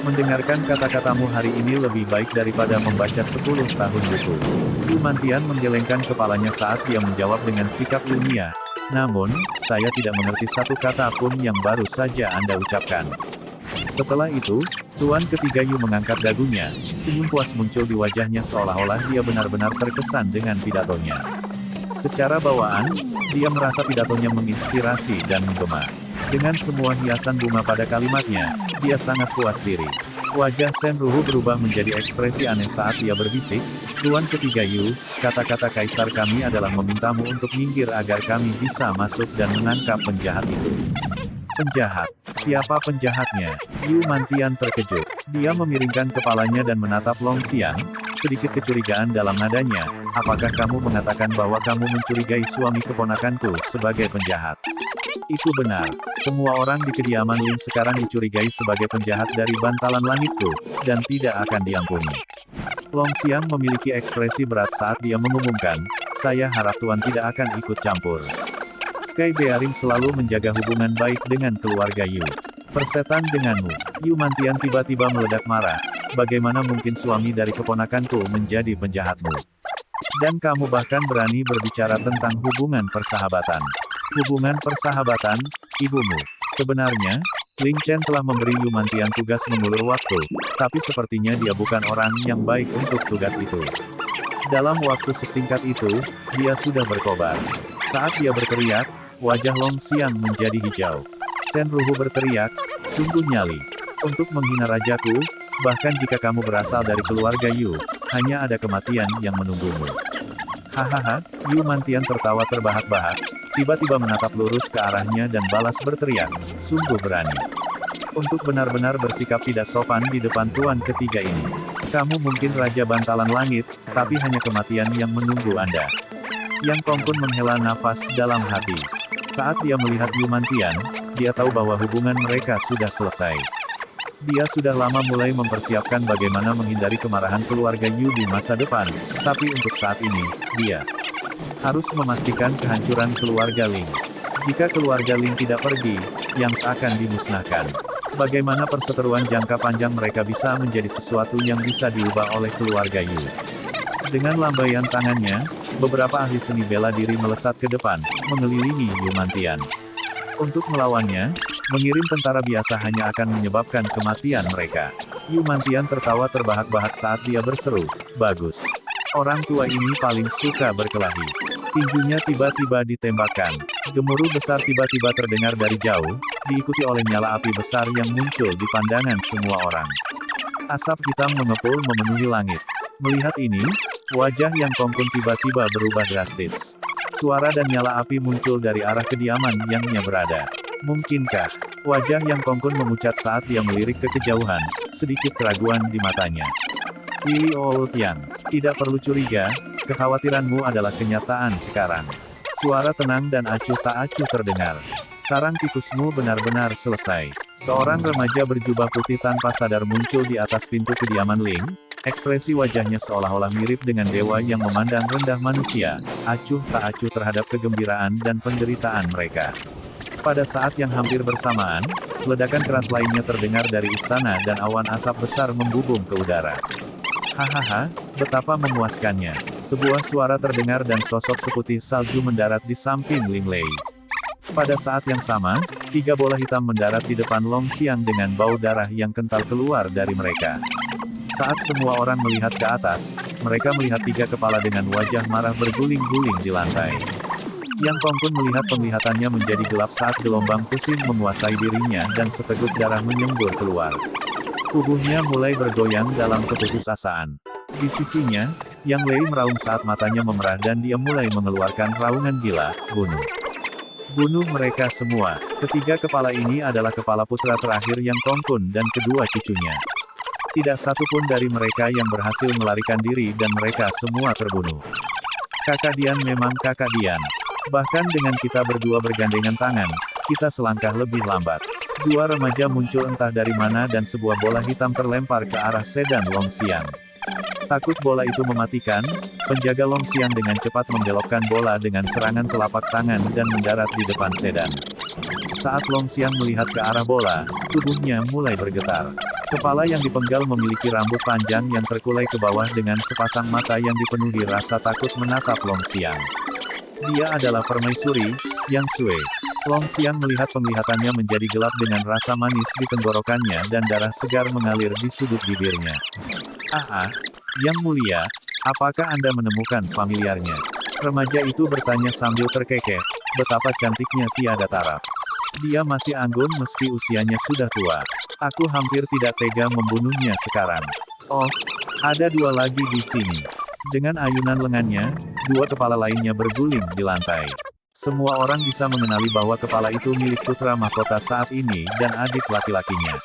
Mendengarkan kata-katamu hari ini lebih baik daripada membaca 10 tahun buku. Yu Mantian menggelengkan kepalanya saat dia menjawab dengan sikap ilmiah. Namun, saya tidak mengerti satu kata pun yang baru saja Anda ucapkan. Setelah itu, Tuan Ketiga Yu mengangkat dagunya, senyum puas muncul di wajahnya seolah-olah dia benar-benar terkesan dengan pidatonya. Secara bawaan, dia merasa pidatonya menginspirasi dan menggema. Dengan semua hiasan bunga pada kalimatnya, dia sangat puas diri. Wajah Shen Ruhu berubah menjadi ekspresi aneh saat dia berbisik, Tuan Ketiga Yu, kata-kata kaisar kami adalah memintamu untuk minggir agar kami bisa masuk dan menangkap penjahat itu. Penjahat? Siapa penjahatnya? Yu Mantian terkejut. Dia memiringkan kepalanya dan menatap Longxiang, sedikit kecurigaan dalam nadanya. Apakah kamu mengatakan bahwa kamu mencurigai suami keponakanku sebagai penjahat? Itu benar. Semua orang di kediaman Lin sekarang dicurigai sebagai penjahat dari Bantalan Langitku, dan tidak akan diampuni. Longxiang memiliki ekspresi berat saat dia mengumumkan, saya harap Tuan tidak akan ikut campur. Sky Bearing selalu menjaga hubungan baik dengan keluarga Yu. Persetan denganmu. Yu Mantian tiba-tiba meledak marah. Bagaimana mungkin suami dari keponakanku menjadi penjahatmu? Dan kamu bahkan berani berbicara tentang hubungan persahabatan. Hubungan persahabatan, ibumu. Sebenarnya, Ling Chen telah memberi Yu Mantian tugas mengulur waktu, tapi sepertinya dia bukan orang yang baik untuk tugas itu. Dalam waktu sesingkat itu, dia sudah berkobar. Saat dia berteriak, wajah Longxiang menjadi hijau. Shen Ruhu berteriak, sungguh nyali. Untuk menghina rajaku, Bahkan jika kamu berasal dari keluarga Yu, hanya ada kematian yang menunggumu. Hahaha, Yu Mantian tertawa terbahak-bahak, tiba-tiba menatap lurus ke arahnya dan balas berteriak, sungguh berani. Untuk benar-benar bersikap tidak sopan di depan tuan ketiga ini. Kamu mungkin Raja Bantalan Langit, tapi hanya kematian yang menunggu Anda. Yang Kong pun menghela nafas dalam hati. Saat dia melihat Yu Mantian, dia tahu bahwa hubungan mereka sudah selesai. Dia sudah lama mulai mempersiapkan bagaimana menghindari kemarahan keluarga Yu di masa depan, tapi untuk saat ini, dia harus memastikan kehancuran keluarga Ling. Jika keluarga Ling tidak pergi, Yang akan dimusnahkan. Bagaimana perseteruan jangka panjang mereka bisa menjadi sesuatu yang bisa diubah oleh keluarga Yu. Dengan lambaian tangannya, beberapa ahli seni bela diri melesat ke depan, mengelilingi Yu Mantian. Untuk melawannya, mengirim tentara biasa hanya akan menyebabkan kematian mereka. Yu Mantian tertawa terbahak-bahak saat dia berseru, bagus. Orang tua ini paling suka berkelahi. Tinjunya tiba-tiba ditembakkan. Gemuruh besar tiba-tiba terdengar dari jauh, diikuti oleh nyala api besar yang muncul di pandangan semua orang. Asap hitam mengepul memenuhi langit. Melihat ini, wajah Yang Kong pun tiba-tiba berubah drastis. Suara dan nyala api muncul dari arah kediaman Yang-nya berada. Mungkinkah? Wajah Yang Kong pun memucat saat dia melirik ke kejauhan, sedikit keraguan di matanya. Li Outian, tidak perlu curiga, kekhawatiranmu adalah kenyataan sekarang. Suara tenang dan acuh tak acuh terdengar. Sarang tikusmu benar-benar selesai. Seorang remaja berjubah putih tanpa sadar muncul di atas pintu kediaman Ling. Ekspresi wajahnya seolah-olah mirip dengan dewa yang memandang rendah manusia, acuh tak acuh terhadap kegembiraan dan penderitaan mereka. Pada saat yang hampir bersamaan, ledakan keras lainnya terdengar dari istana dan awan asap besar membubung ke udara. Hahaha, betapa memuaskannya. Sebuah suara terdengar dan sosok seputih salju mendarat di samping Ling Lei. Pada saat yang sama, 3 bola hitam mendarat di depan Long Xiang dengan bau darah yang kental keluar dari mereka. Saat semua orang melihat ke atas, mereka melihat 3 kepala dengan wajah marah berguling-guling di lantai. Yang Kong pun melihat penglihatannya menjadi gelap saat gelombang pusing menguasai dirinya dan seteguk darah menyembur keluar. Tubuhnya mulai bergoyang dalam keputusasaan. Di sisinya, Yang Lei meraung saat matanya memerah dan dia mulai mengeluarkan raungan gila, bunuh. Bunuh mereka semua. Ketiga kepala ini adalah kepala putra terakhir Yang Kong Kun dan kedua cucunya. Tidak satu pun dari mereka yang berhasil melarikan diri dan mereka semua terbunuh. Kakak Dian memang kakak Dian. Bahkan dengan kita berdua bergandengan tangan, kita selangkah lebih lambat. 2 remaja muncul entah dari mana dan sebuah bola hitam terlempar ke arah sedan Long Xiang. Takut bola itu mematikan, penjaga Long Xiang dengan cepat membelokkan bola dengan serangan telapak tangan dan mendarat di depan sedan. Saat Long Xiang melihat ke arah bola, tubuhnya mulai bergetar. Kepala yang dipenggal memiliki rambut panjang yang terkulai ke bawah dengan sepasang mata yang dipenuhi rasa takut menatap Long Xiang. Dia adalah permaisuri, Yang Sui. Long Xiang melihat penglihatannya menjadi gelap dengan rasa manis di tenggorokannya dan darah segar mengalir di sudut bibirnya. Yang Mulia, apakah Anda menemukan familiarnya? Remaja itu bertanya sambil terkekeh, betapa cantiknya tiada taraf. Dia masih anggun meski usianya sudah tua. Aku hampir tidak tega membunuhnya sekarang. Oh, ada 2 lagi di sini. Dengan ayunan lengannya, 2 kepala lainnya berguling di lantai. Semua orang bisa mengenali bahwa kepala itu milik putra mahkota saat ini dan adik laki-lakinya.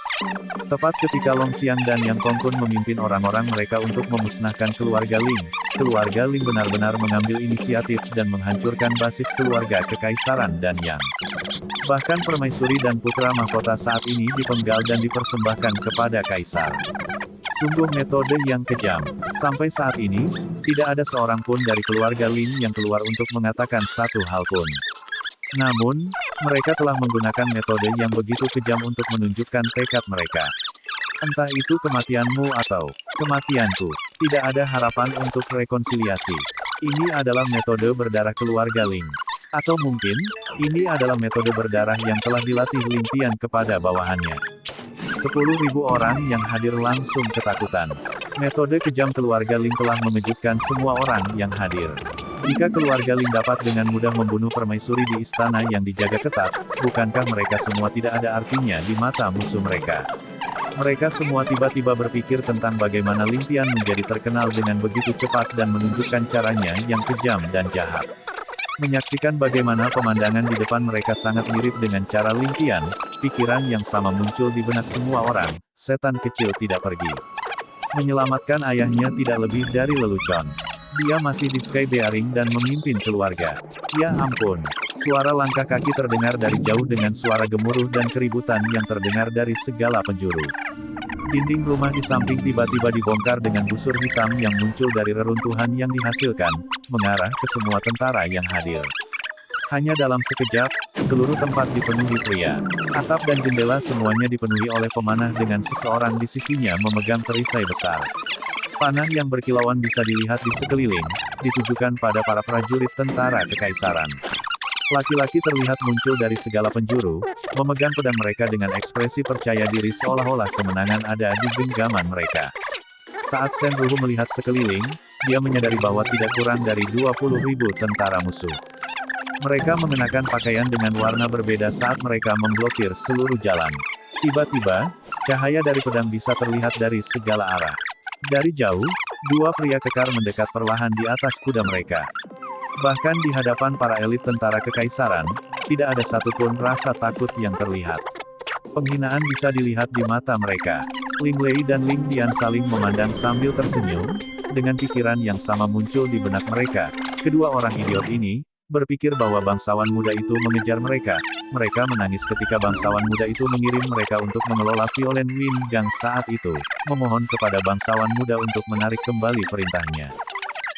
Tepat ketika Long Xiang dan Yang Kong Kun memimpin orang-orang mereka untuk memusnahkan keluarga Ling benar-benar mengambil inisiatif dan menghancurkan basis keluarga kekaisaran dan Yang. Bahkan permaisuri dan putra mahkota saat ini dipenggal dan dipersembahkan kepada kaisar. Sungguh metode yang kejam. Sampai saat ini, tidak ada seorang pun dari keluarga Ling yang keluar untuk mengatakan satu hal pun. Namun, mereka telah menggunakan metode yang begitu kejam untuk menunjukkan tekad mereka. Entah itu kematianmu atau kematianku, tidak ada harapan untuk rekonsiliasi. Ini adalah metode berdarah keluarga Ling. Atau mungkin, ini adalah metode berdarah yang telah dilatih Ling Tian kepada bawahannya. 10.000 orang yang hadir langsung ketakutan. Metode kejam keluarga Ling telah mengejutkan semua orang yang hadir. Jika keluarga Ling dapat dengan mudah membunuh permaisuri di istana yang dijaga ketat, bukankah mereka semua tidak ada artinya di mata musuh mereka? Mereka semua tiba-tiba berpikir tentang bagaimana Ling Tian menjadi terkenal dengan begitu cepat dan menunjukkan caranya yang kejam dan jahat. Menyaksikan bagaimana pemandangan di depan mereka sangat mirip dengan cara Ling Tian, pikiran yang sama muncul di benak semua orang, setan kecil tidak pergi. Menyelamatkan ayahnya tidak lebih dari lelucon. Dia masih di Sky Bearing dan memimpin keluarga. Ya ampun. Suara langkah kaki terdengar dari jauh dengan suara gemuruh dan keributan yang terdengar dari segala penjuru. Dinding rumah di samping tiba-tiba dibongkar dengan busur hitam yang muncul dari reruntuhan yang dihasilkan, mengarah ke semua tentara yang hadir. Hanya dalam sekejap, seluruh tempat dipenuhi pria. Atap dan jendela semuanya dipenuhi oleh pemanah dengan seseorang di sisinya memegang perisai besar. Panah yang berkilauan bisa dilihat di sekeliling, ditujukan pada para prajurit tentara kekaisaran. Laki-laki terlihat muncul dari segala penjuru, memegang pedang mereka dengan ekspresi percaya diri seolah-olah kemenangan ada di genggaman mereka. Saat Shen Ruhu melihat sekeliling, dia menyadari bahwa tidak kurang dari 20.000 tentara musuh. Mereka mengenakan pakaian dengan warna berbeda saat mereka memblokir seluruh jalan. Tiba-tiba, cahaya dari pedang bisa terlihat dari segala arah. Dari jauh, dua pria kekar mendekat perlahan di atas kuda mereka. Bahkan di hadapan para elit tentara kekaisaran, tidak ada satupun rasa takut yang terlihat. Penghinaan bisa dilihat di mata mereka. Ling Lei dan Ling Dian saling memandang sambil tersenyum, dengan pikiran yang sama muncul di benak mereka. Kedua orang idiot ini berpikir bahwa bangsawan muda itu mengejar mereka. Mereka menangis ketika bangsawan muda itu mengirim mereka untuk mengelola Violen Wind Gang saat itu, memohon kepada bangsawan muda untuk menarik kembali perintahnya.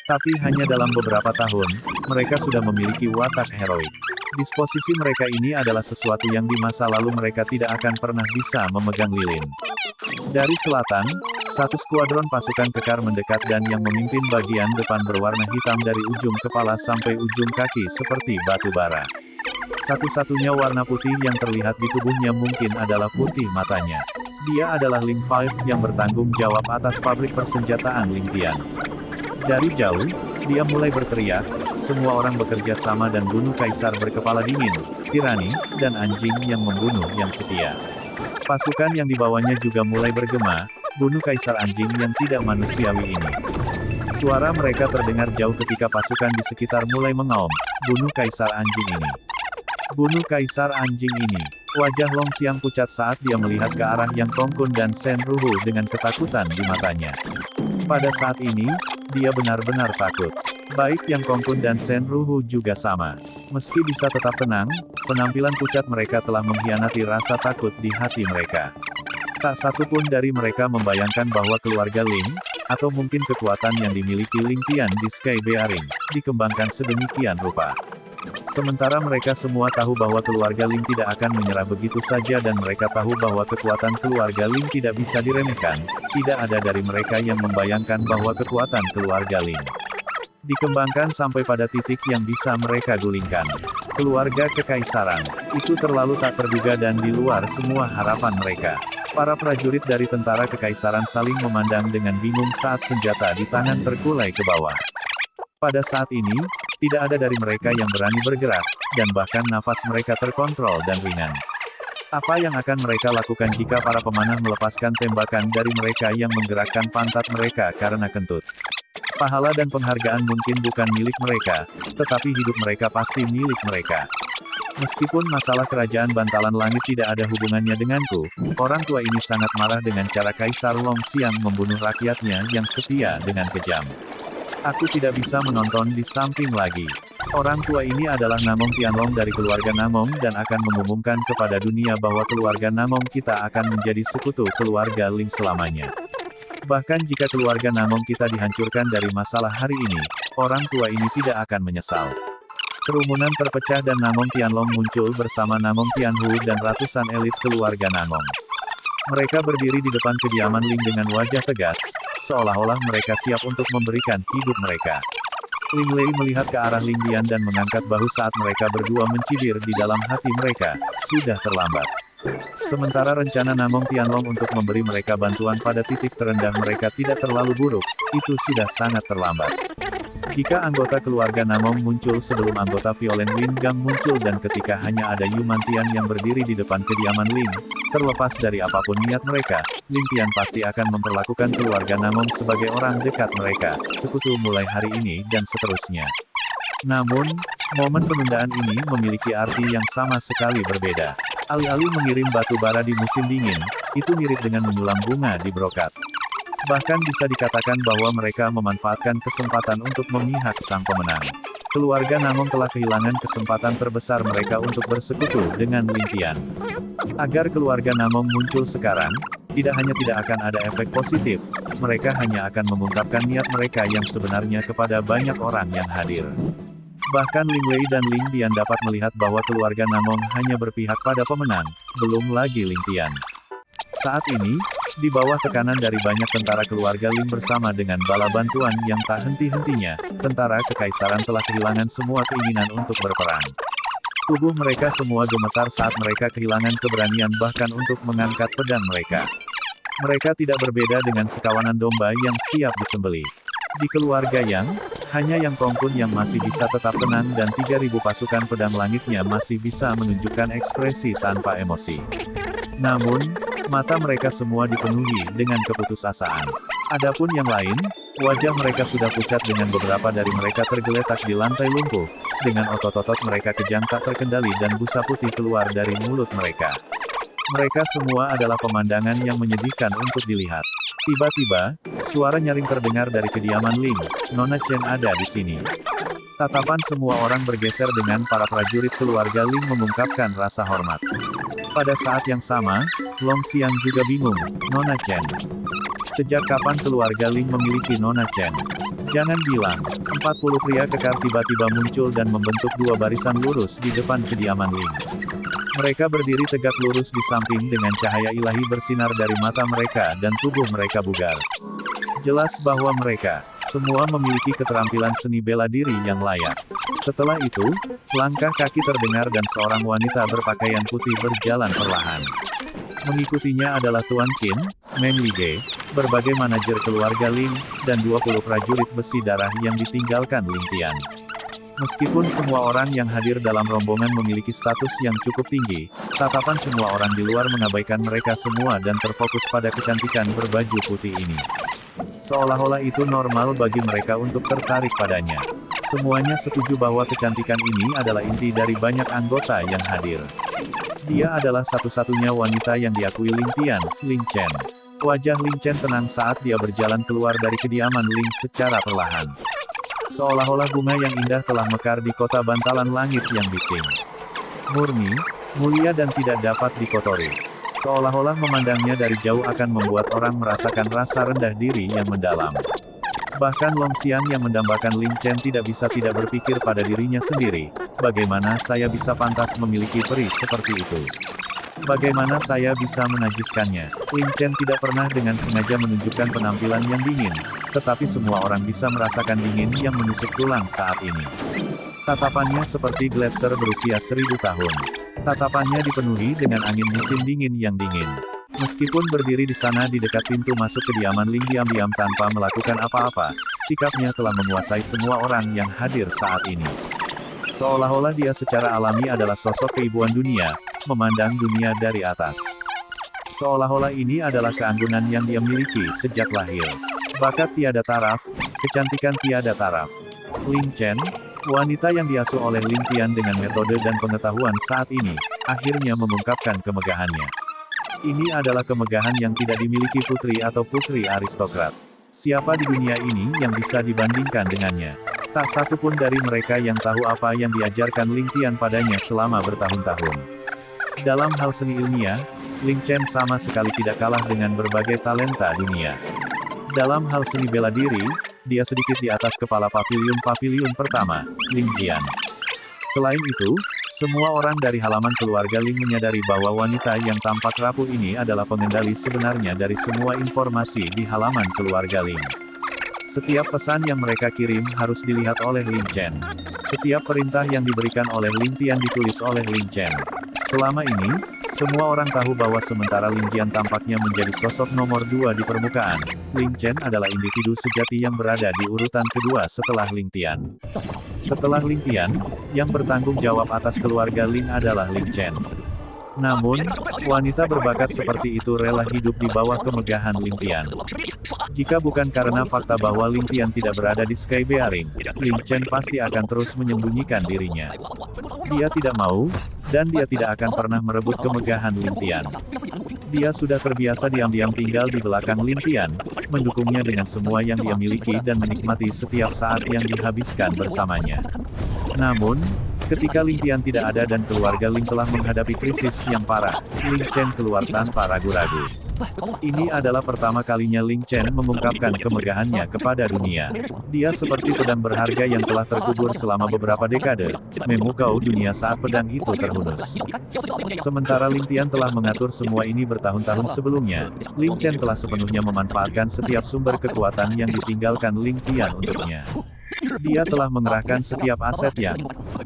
Tapi hanya dalam beberapa tahun, mereka sudah memiliki watak heroik. Disposisi mereka ini adalah sesuatu yang di masa lalu mereka tidak akan pernah bisa memegang lilin. Dari selatan, satu skuadron pasukan kekar mendekat dan yang memimpin bagian depan berwarna hitam dari ujung kepala sampai ujung kaki seperti batu bara. Satu-satunya warna putih yang terlihat di tubuhnya mungkin adalah putih matanya. Dia adalah Ling Five yang bertanggung jawab atas pabrik persenjataan Ling Tian. Dari jauh, dia mulai berteriak, semua orang bekerja sama dan bunuh kaisar berkepala dingin, tirani, dan anjing yang membunuh yang setia. Pasukan yang dibawanya juga mulai bergema, bunuh kaisar anjing yang tidak manusiawi ini. Suara mereka terdengar jauh ketika pasukan di sekitar mulai mengaum, bunuh kaisar anjing ini. Bunuh kaisar anjing ini. Wajah Long Xiang pucat saat dia melihat ke arah Yang Kongkun dan Shen Ruhu dengan ketakutan di matanya. Pada saat ini, dia benar-benar takut. Baik Yang Kongkun dan Shen Ruhu juga sama. Meski bisa tetap tenang, penampilan pucat mereka telah mengkhianati rasa takut di hati mereka. Tak satu pun dari mereka membayangkan bahwa keluarga Ling, atau mungkin kekuatan yang dimiliki Ling Tian di Sky Bearing, dikembangkan sedemikian rupa. Sementara mereka semua tahu bahwa keluarga Ling tidak akan menyerah begitu saja dan mereka tahu bahwa kekuatan keluarga Ling tidak bisa diremehkan, tidak ada dari mereka yang membayangkan bahwa kekuatan keluarga Ling dikembangkan sampai pada titik yang bisa mereka gulingkan. Keluarga kekaisaran, itu terlalu tak terduga dan di luar semua harapan mereka. Para prajurit dari tentara kekaisaran saling memandang dengan bingung saat senjata di tangan terkulai ke bawah. Pada saat ini, tidak ada dari mereka yang berani bergerak, dan bahkan nafas mereka terkontrol dan ringan. Apa yang akan mereka lakukan jika para pemanah melepaskan tembakan dari mereka yang menggerakkan pantat mereka karena kentut? Pahala dan penghargaan mungkin bukan milik mereka, tetapi hidup mereka pasti milik mereka. Meskipun masalah kerajaan Bantalan Langit tidak ada hubungannya denganku, orang tua ini sangat marah dengan cara Kaisar Long Xiang membunuh rakyatnya yang setia dengan kejam. Aku tidak bisa menonton di samping lagi. Orang tua ini adalah Namong Tianlong dari keluarga Namong dan akan mengumumkan kepada dunia bahwa keluarga Namong kita akan menjadi sekutu keluarga Ling selamanya. Bahkan jika keluarga Namong kita dihancurkan dari masalah hari ini, orang tua ini tidak akan menyesal. Kerumunan terpecah dan Namong Tianlong muncul bersama Namong Tianhu dan ratusan elit keluarga Namong. Mereka berdiri di depan kediaman Ling dengan wajah tegas, seolah-olah mereka siap untuk memberikan hidup mereka. Ling Lei melihat ke arah Ling Dian dan mengangkat bahu saat mereka berdua mencibir di dalam hati mereka, sudah terlambat. Sementara rencana Namong Tianlong untuk memberi mereka bantuan pada titik terendah mereka tidak terlalu buruk, itu sudah sangat terlambat. Jika anggota keluarga Namong muncul sebelum anggota Violent Lin Gang muncul dan ketika hanya ada Yu Mantian yang berdiri di depan kediaman Ling, terlepas dari apapun niat mereka, Ling Tian pasti akan memperlakukan keluarga Namong sebagai orang dekat mereka, sekutu mulai hari ini dan seterusnya. Namun, momen penundaan ini memiliki arti yang sama sekali berbeda. Alih-alih mengirim batu bara di musim dingin, itu mirip dengan menyulam bunga di brokat. Bahkan bisa dikatakan bahwa mereka memanfaatkan kesempatan untuk memihak sang pemenang. Keluarga Namong telah kehilangan kesempatan terbesar mereka untuk bersekutu dengan Ling Tian. Agar keluarga Namong muncul sekarang, tidak hanya tidak akan ada efek positif, mereka hanya akan mengungkapkan niat mereka yang sebenarnya kepada banyak orang yang hadir. Bahkan Ling Wei dan Ling Dian dapat melihat bahwa keluarga Namong hanya berpihak pada pemenang, belum lagi Ling Tian. Saat ini, di bawah tekanan dari banyak tentara keluarga Ling bersama dengan bala bantuan yang tak henti-hentinya, tentara kekaisaran telah kehilangan semua keinginan untuk berperang. Tubuh mereka semua gemetar saat mereka kehilangan keberanian bahkan untuk mengangkat pedang mereka. Mereka tidak berbeda dengan sekawanan domba yang siap disembelih. Di keluarga Yang, hanya Yang Tongkun yang masih bisa tetap tenang dan 3.000 pasukan pedang langitnya masih bisa menunjukkan ekspresi tanpa emosi. Namun, mata mereka semua dipenuhi dengan keputusasaan. Adapun yang lain, wajah mereka sudah pucat dengan beberapa dari mereka tergeletak di lantai lumpuh, dengan otot-otot mereka kejang tak terkendali dan busa putih keluar dari mulut mereka. Mereka semua adalah pemandangan yang menyedihkan untuk dilihat. Tiba-tiba, suara nyaring terdengar dari kediaman Ling, Nona Chen ada di sini. Tatapan semua orang bergeser dengan para prajurit keluarga Ling mengungkapkan rasa hormat. Pada saat yang sama, Long Xiang juga bingung, Nona Chen. Sejak kapan keluarga Ling memiliki Nona Chen? Jangan bilang, 40 pria kekar tiba-tiba muncul dan membentuk dua barisan lurus di depan kediaman Ling. Mereka berdiri tegak lurus di samping dengan cahaya ilahi bersinar dari mata mereka dan tubuh mereka bugar. Jelas bahwa mereka semua memiliki keterampilan seni bela diri yang layak. Setelah itu, langkah kaki terdengar dan seorang wanita berpakaian putih berjalan perlahan. Mengikutinya adalah Tuan Qin, Meng Lige, berbagai manajer keluarga Ling, dan 20 prajurit besi darah yang ditinggalkan Ling Tian. Meskipun semua orang yang hadir dalam rombongan memiliki status yang cukup tinggi, tatapan semua orang di luar mengabaikan mereka semua dan terfokus pada kecantikan berbaju putih ini. Seolah-olah itu normal bagi mereka untuk tertarik padanya. Semuanya setuju bahwa kecantikan ini adalah inti dari banyak anggota yang hadir. Dia adalah satu-satunya wanita yang diakui Ling Tian, Ling Chen. Wajah Ling Chen tenang saat dia berjalan keluar dari kediaman Ling secara perlahan. Seolah-olah bunga yang indah telah mekar di kota bantalan langit yang bising. Murni, mulia dan tidak dapat dikotori. Seolah-olah memandangnya dari jauh akan membuat orang merasakan rasa rendah diri yang mendalam. Bahkan Long Xiang yang mendambakan Ling Chen tidak bisa tidak berpikir pada dirinya sendiri, bagaimana saya bisa pantas memiliki peri seperti itu? Bagaimana saya bisa menajiskannya? Ling Chen tidak pernah dengan sengaja menunjukkan penampilan yang dingin, tetapi semua orang bisa merasakan dingin yang menusuk tulang saat ini. Tatapannya seperti gletser berusia 1000 tahun. Tatapannya dipenuhi dengan angin musim dingin yang dingin. Meskipun berdiri di sana di dekat pintu masuk kediaman Ling diam-diam tanpa melakukan apa-apa, sikapnya telah menguasai semua orang yang hadir saat ini. Seolah-olah dia secara alami adalah sosok keibuan dunia, memandang dunia dari atas. Seolah-olah ini adalah keanggunan yang dia miliki sejak lahir. Bakat tiada taraf, kecantikan tiada taraf. Ling Chen, wanita yang diasuh oleh Ling Tian dengan metode dan pengetahuan saat ini, akhirnya mengungkapkan kemegahannya. Ini adalah kemegahan yang tidak dimiliki putri atau putri aristokrat. Siapa di dunia ini yang bisa dibandingkan dengannya? Tak satu pun dari mereka yang tahu apa yang diajarkan Ling Tian padanya selama bertahun-tahun. Dalam hal seni ilmiah, Ling Chen sama sekali tidak kalah dengan berbagai talenta dunia. Dalam hal seni bela diri, dia sedikit di atas kepala paviliun pertama, Ling Jian. Selain itu, semua orang dari halaman keluarga Ling menyadari bahwa wanita yang tampak rapuh ini adalah pengendali sebenarnya dari semua informasi di halaman keluarga Ling. Setiap pesan yang mereka kirim harus dilihat oleh Ling Chen. Setiap perintah yang diberikan oleh Ling Tian ditulis oleh Ling Chen. Selama ini, semua orang tahu bahwa sementara Ling Qian tampaknya menjadi sosok nomor 2 di permukaan, Ling Chen adalah individu sejati yang berada di urutan kedua setelah Ling Tian. Setelah Ling Tian, yang bertanggung jawab atas keluarga Ling adalah Ling Chen. Namun, wanita berbakat seperti itu rela hidup di bawah kemegahan Ling Tian. Jika bukan karena fakta bahwa Ling Tian tidak berada di Sky Bearing, Ling Chen pasti akan terus menyembunyikan dirinya. Dia tidak mau, dan dia tidak akan pernah merebut kemegahan Ling Tian. Dia sudah terbiasa diam-diam tinggal di belakang Ling Tian, mendukungnya dengan semua yang dia miliki dan menikmati setiap saat yang dihabiskan bersamanya. Namun, ketika Ling Tian tidak ada dan keluarga Ling telah menghadapi krisis yang parah, Ling Chen keluar tanpa ragu-ragu. Ini adalah pertama kalinya Ling Chen mengungkapkan kemegahannya kepada dunia. Dia seperti pedang berharga yang telah terkubur selama beberapa dekade, memukau dunia saat pedang itu terhunus. Sementara Ling Tian telah mengatur semua ini bertahun-tahun sebelumnya, Ling Chen telah sepenuhnya memanfaatkan setiap sumber kekuatan yang ditinggalkan Ling Tian untuknya. Dia telah mengerahkan setiap aset yang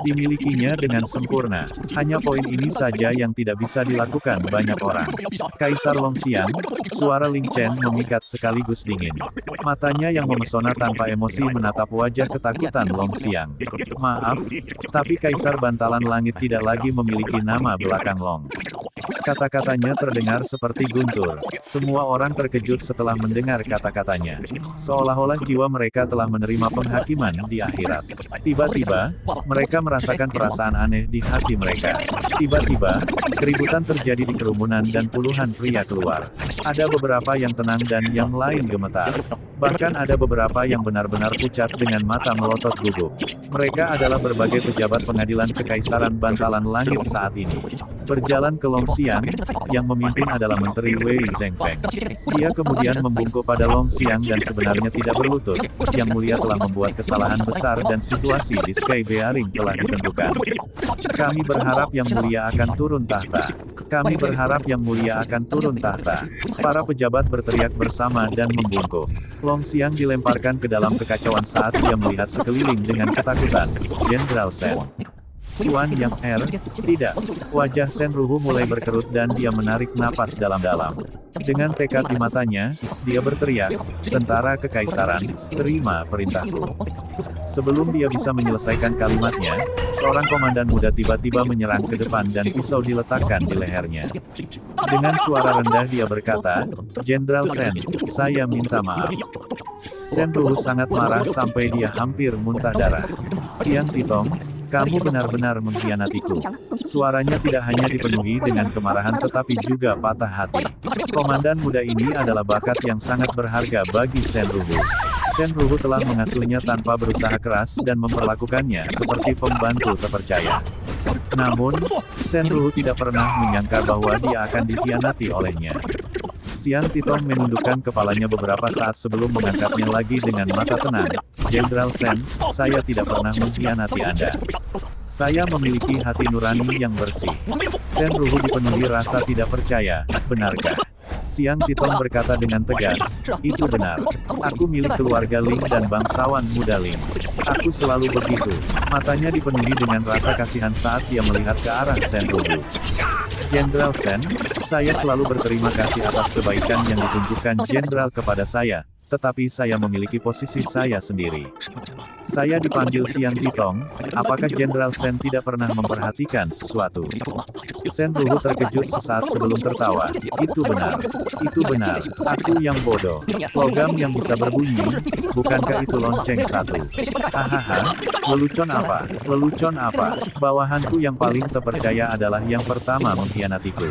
dimilikinya dengan sempurna. Hanya poin ini saja yang tidak bisa dilakukan banyak orang. Kaisar Longxiang, suara Ling Chen memikat sekaligus dingin. Matanya yang memesona tanpa emosi menatap wajah ketakutan Longxiang. Maaf, tapi Kaisar Bantalan Langit tidak lagi memiliki nama belakang Long. Kata-katanya terdengar seperti guntur. Semua orang terkejut setelah mendengar kata-katanya. Seolah-olah jiwa mereka telah menerima penghakiman di akhirat. Tiba-tiba, mereka merasakan perasaan aneh di hati mereka. Tiba-tiba, keributan terjadi di kerumunan dan puluhan pria keluar. Ada beberapa yang tenang dan yang lain gemetar. Bahkan ada beberapa yang benar-benar pucat dengan mata melotot gugup. Mereka adalah berbagai pejabat pengadilan Kekaisaran Bantalan Langit saat ini. Berjalan ke Longxiang, yang memimpin adalah Menteri Wei Zhengfeng. Dia kemudian membungkuk pada Longxiang dan sebenarnya tidak berlutut. Yang Mulia telah membuat kesalahan besar dan situasi di Sky Bearing telah ditentukan. Kami berharap Yang Mulia akan turun tahta. Kami berharap Yang Mulia akan turun tahta. Para pejabat berteriak bersama dan membungkuk. Longxiang dilemparkan ke dalam kekacauan saat dia melihat sekeliling dengan ketakutan. Jenderal Sen. Tuan Yang tidak. Wajah Sen Ruhu mulai berkerut dan dia menarik napas dalam-dalam. Dengan tekad di matanya, dia berteriak, "Tentara Kekaisaran, terima perintahku." Sebelum dia bisa menyelesaikan kalimatnya, seorang komandan muda tiba-tiba menyerang ke depan dan pisau diletakkan di lehernya. Dengan suara rendah dia berkata, "Jenderal Sen, saya minta maaf." Sen Ruhu sangat marah sampai dia hampir muntah darah. "Siang Titong, kamu benar-benar mengkhianatiku." Suaranya tidak hanya dipenuhi dengan kemarahan tetapi juga patah hati. Komandan muda ini adalah bakat yang sangat berharga bagi Sen Ruhu. Sen Ruhu telah mengasuhnya tanpa berusaha keras dan memperlakukannya seperti pembantu terpercaya. Namun, Sen Ruhu tidak pernah menyangka bahwa dia akan dikhianati olehnya. Siang Titong menundukkan kepalanya beberapa saat sebelum mengangkatnya lagi dengan mata tenang. "Jenderal Sen, saya tidak pernah mengkhianati Anda. Saya memiliki hati nurani yang bersih." Sen Ruhu dipenuhi rasa tidak percaya. "Benarkah?" Siang Titong berkata dengan tegas, "Itu benar. Aku milik keluarga Ling dan bangsawan muda Ling. Aku selalu begitu." Matanya dipenuhi dengan rasa kasihan saat dia melihat ke arah Sen Ruhu. "Jenderal Sen, saya selalu berterima kasih atas kebaikan yang ditunjukkan Jenderal kepada saya, tetapi saya memiliki posisi saya sendiri." "Saya dipanggil Siang Titong, apakah Jenderal Sen tidak pernah memperhatikan sesuatu?" Sen Ruhu terkejut sesaat sebelum tertawa. "Itu benar. Itu benar. Aku yang bodoh. Logam yang bisa berbunyi, bukankah itu lonceng satu? Hahaha, lelucon apa? Lelucon apa? Bawahanku yang paling terpercaya adalah yang pertama mengkhianatiku."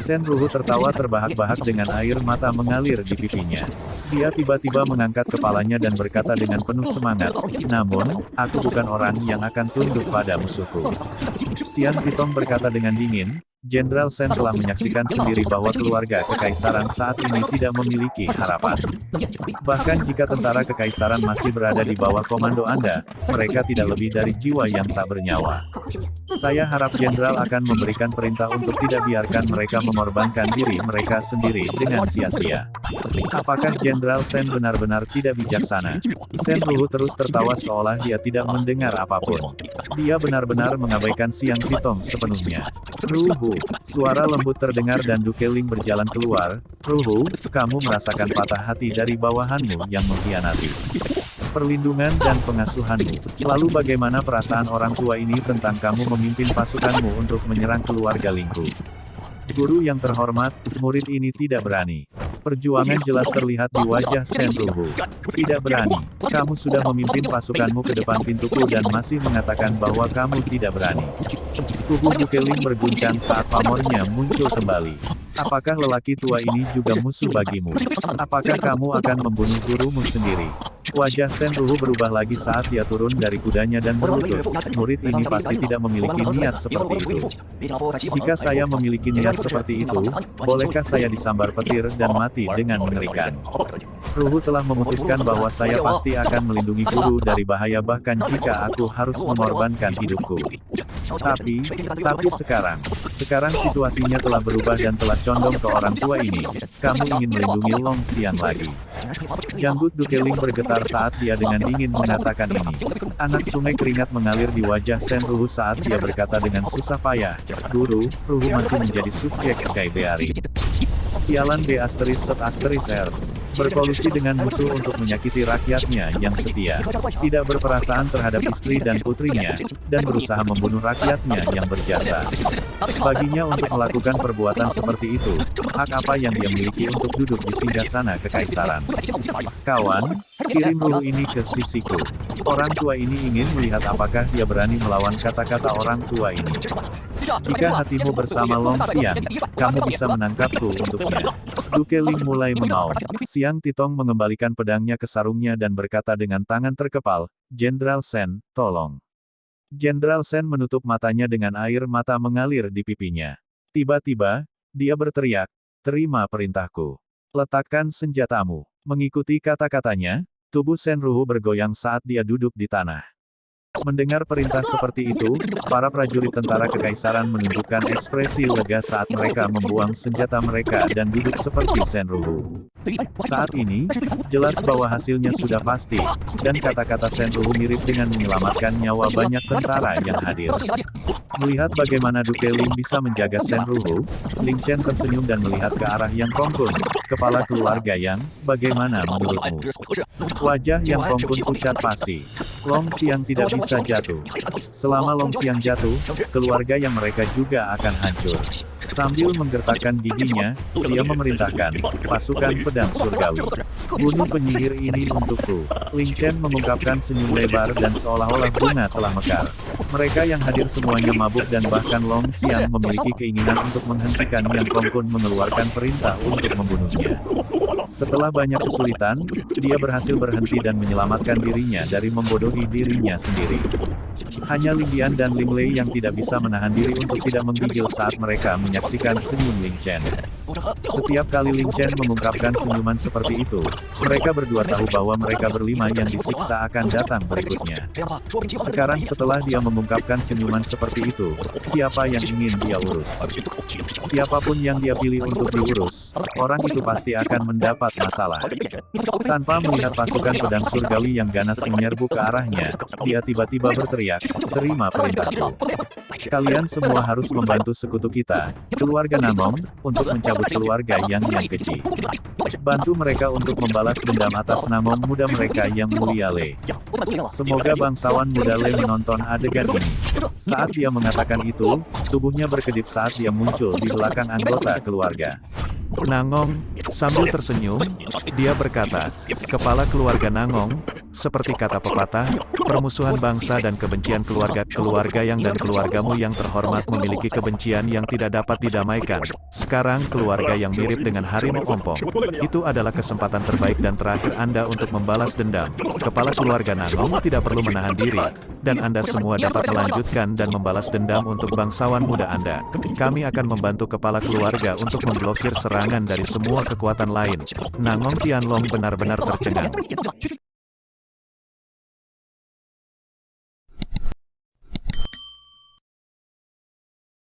Sen Ruhu tertawa terbahak-bahak dengan air mata mengalir di pipinya. Dia tiba-tiba mengangkat kepalanya dan berkata dengan penuh semangat, "Namun, aku bukan orang yang akan tunduk pada musuhku." Siang Titong berkata dengan dingin, "Jenderal Sen telah menyaksikan sendiri bahwa keluarga Kekaisaran saat ini tidak memiliki harapan. Bahkan jika tentara Kekaisaran masih berada di bawah komando Anda, mereka tidak lebih dari jiwa yang tak bernyawa. Saya harap Jenderal akan memberikan perintah untuk tidak biarkan mereka mengorbankan diri mereka sendiri dengan sia-sia." Apakah Jenderal Sen benar-benar tidak bijaksana? Sen Ruhu terus tertawa seolah dia tidak mendengar apapun. Dia benar-benar mengabaikan Siang Titong sepenuhnya. "Ruhu, Suara lembut terdengar dan Duke Ling berjalan keluar. Ruhu, kamu merasakan patah hati dari bawahanmu yang mengkhianati perlindungan dan pengasuhanmu. Lalu bagaimana perasaan orang tua ini tentang kamu memimpin pasukanmu untuk menyerang keluarga Lingku? Guru yang terhormat, murid ini tidak berani. Perjuangan jelas terlihat di wajah Shen Ruhu. Tidak berani. Kamu sudah memimpin pasukanmu ke depan pintuku dan masih mengatakan bahwa kamu tidak berani. Tubuh Duke Ling berguncang saat pamornya muncul kembali. Apakah lelaki tua ini juga musuh bagimu? Apakah kamu akan membunuh gurumu sendiri? Wajah Shen Ruhu berubah lagi saat dia turun dari kudanya dan berlutut. Murid ini pasti tidak memiliki niat seperti itu. Jika saya memiliki niat seperti itu, bolehkah saya disambar petir dan mati dengan mengerikan? Ruhu telah memutuskan bahwa saya pasti akan melindungi guru dari bahaya bahkan jika aku harus mengorbankan hidupku. Tapi sekarang situasinya telah berubah dan telah condong ke orang tua ini. Kamu ingin melindungi Long Xiang lagi. Janggut Duke Ling bergetar saat dia dengan dingin mengatakan ini. Anak sungai keringat mengalir di wajah Shen Ruhu saat dia berkata dengan susah payah, Guru, Ruhu masih menjadi subjek Sky Bearing. Sialan B****R. Berkolusi dengan musuh untuk menyakiti rakyatnya yang setia, tidak berperasaan terhadap istri dan putrinya, dan berusaha membunuh rakyatnya yang berjasa. Baginya untuk melakukan perbuatan seperti itu, hak apa yang dia miliki untuk duduk di singgasana kekaisaran? Kawan, kirim Ruhu ini ke sisiku. Orang tua ini ingin melihat apakah dia berani melawan kata-kata orang tua ini. Jika hatimu bersama Long Xiang, kamu bisa menangkapku untuknya. Duke Ling mulai mengaum. Xiang Titong mengembalikan pedangnya ke sarungnya dan berkata dengan tangan terkepal, Jenderal Shen, tolong. Jenderal Shen menutup matanya dengan air mata mengalir di pipinya. Tiba-tiba, dia berteriak, terima perintahku. Letakkan senjatamu. Mengikuti kata-katanya, tubuh Shen Ruhu bergoyang saat dia duduk di tanah. Mendengar perintah seperti itu, para prajurit tentara kekaisaran menunjukkan ekspresi lega saat mereka membuang senjata mereka dan duduk seperti Shen Ruhu. Saat ini, jelas bahwa hasilnya sudah pasti, dan kata-kata Shen Ruhu mirip dengan menyelamatkan nyawa banyak tentara yang hadir. Melihat bagaimana Duke Ling bisa menjaga Shen Ruhu, Ling Chen tersenyum dan melihat ke arah Yang Kongkun, kepala keluarga Yang, bagaimana menurutmu? Wajah Yang Kongkun pucat pasi. Long Xiang tidak bisa jatuh. Selama Long Xiang jatuh, keluarga yang mereka juga akan hancur. Sambil menggertakkan giginya, dia memerintahkan, pasukan pedang surgawi. Bunuh penyihir ini untukku. Ling Chen mengungkapkan senyum lebar dan seolah-olah bunga telah mekar. Mereka yang hadir semuanya mabuk dan bahkan Long Xiang memiliki keinginan untuk menghentikan Yang Kongkun mengeluarkan perintah untuk membunuhnya. Setelah banyak kesulitan, dia berhasil berhenti dan menyelamatkan dirinya dari membodohi dirinya sendiri. Hanya Ling Dian dan Ling Lei yang tidak bisa menahan diri untuk tidak menggigil saat mereka menyaksikan senyum Ling Chen. Setiap kali Ling Chen mengungkapkan senyuman seperti itu, mereka berdua tahu bahwa mereka berlima yang disiksa akan datang berikutnya. Sekarang setelah dia mengungkapkan senyuman seperti itu, siapa yang ingin dia urus? Siapapun yang dia pilih untuk diurus, orang itu pasti akan mendapat masalah. Tanpa melihat pasukan pedang surgawi yang ganas menyerbu ke arahnya, dia tiba-tiba berteriak, terima perintahku. Kalian semua harus membantu sekutu kita, keluarga Namong, untuk mencabut keluarga yang kecil. Bantu mereka untuk membalas dendam atas Namong muda mereka yang mulia Le. Semoga bangsawan muda Le menonton adegan ini. Saat dia mengatakan itu, tubuhnya berkedip saat dia muncul di belakang anggota keluarga. Nangong, sambil tersenyum, dia berkata, kepala keluarga Nangong, seperti kata pepatah, permusuhan bangsa dan kebencian keluarga yang dan keluargamu yang terhormat memiliki kebencian yang tidak dapat didamaikan. Sekarang keluarga yang mirip dengan harimau ompong. Itu adalah kesempatan terbaik dan terakhir Anda untuk membalas dendam. Kepala keluarga Nangong tidak perlu menahan diri, dan Anda semua dapat melanjutkan dan membalas dendam untuk bangsawan muda Anda. Kami akan membantu kepala keluarga untuk memblokir serangan dari semua kekuatan lain. Nangong Tianlong benar-benar tercengang.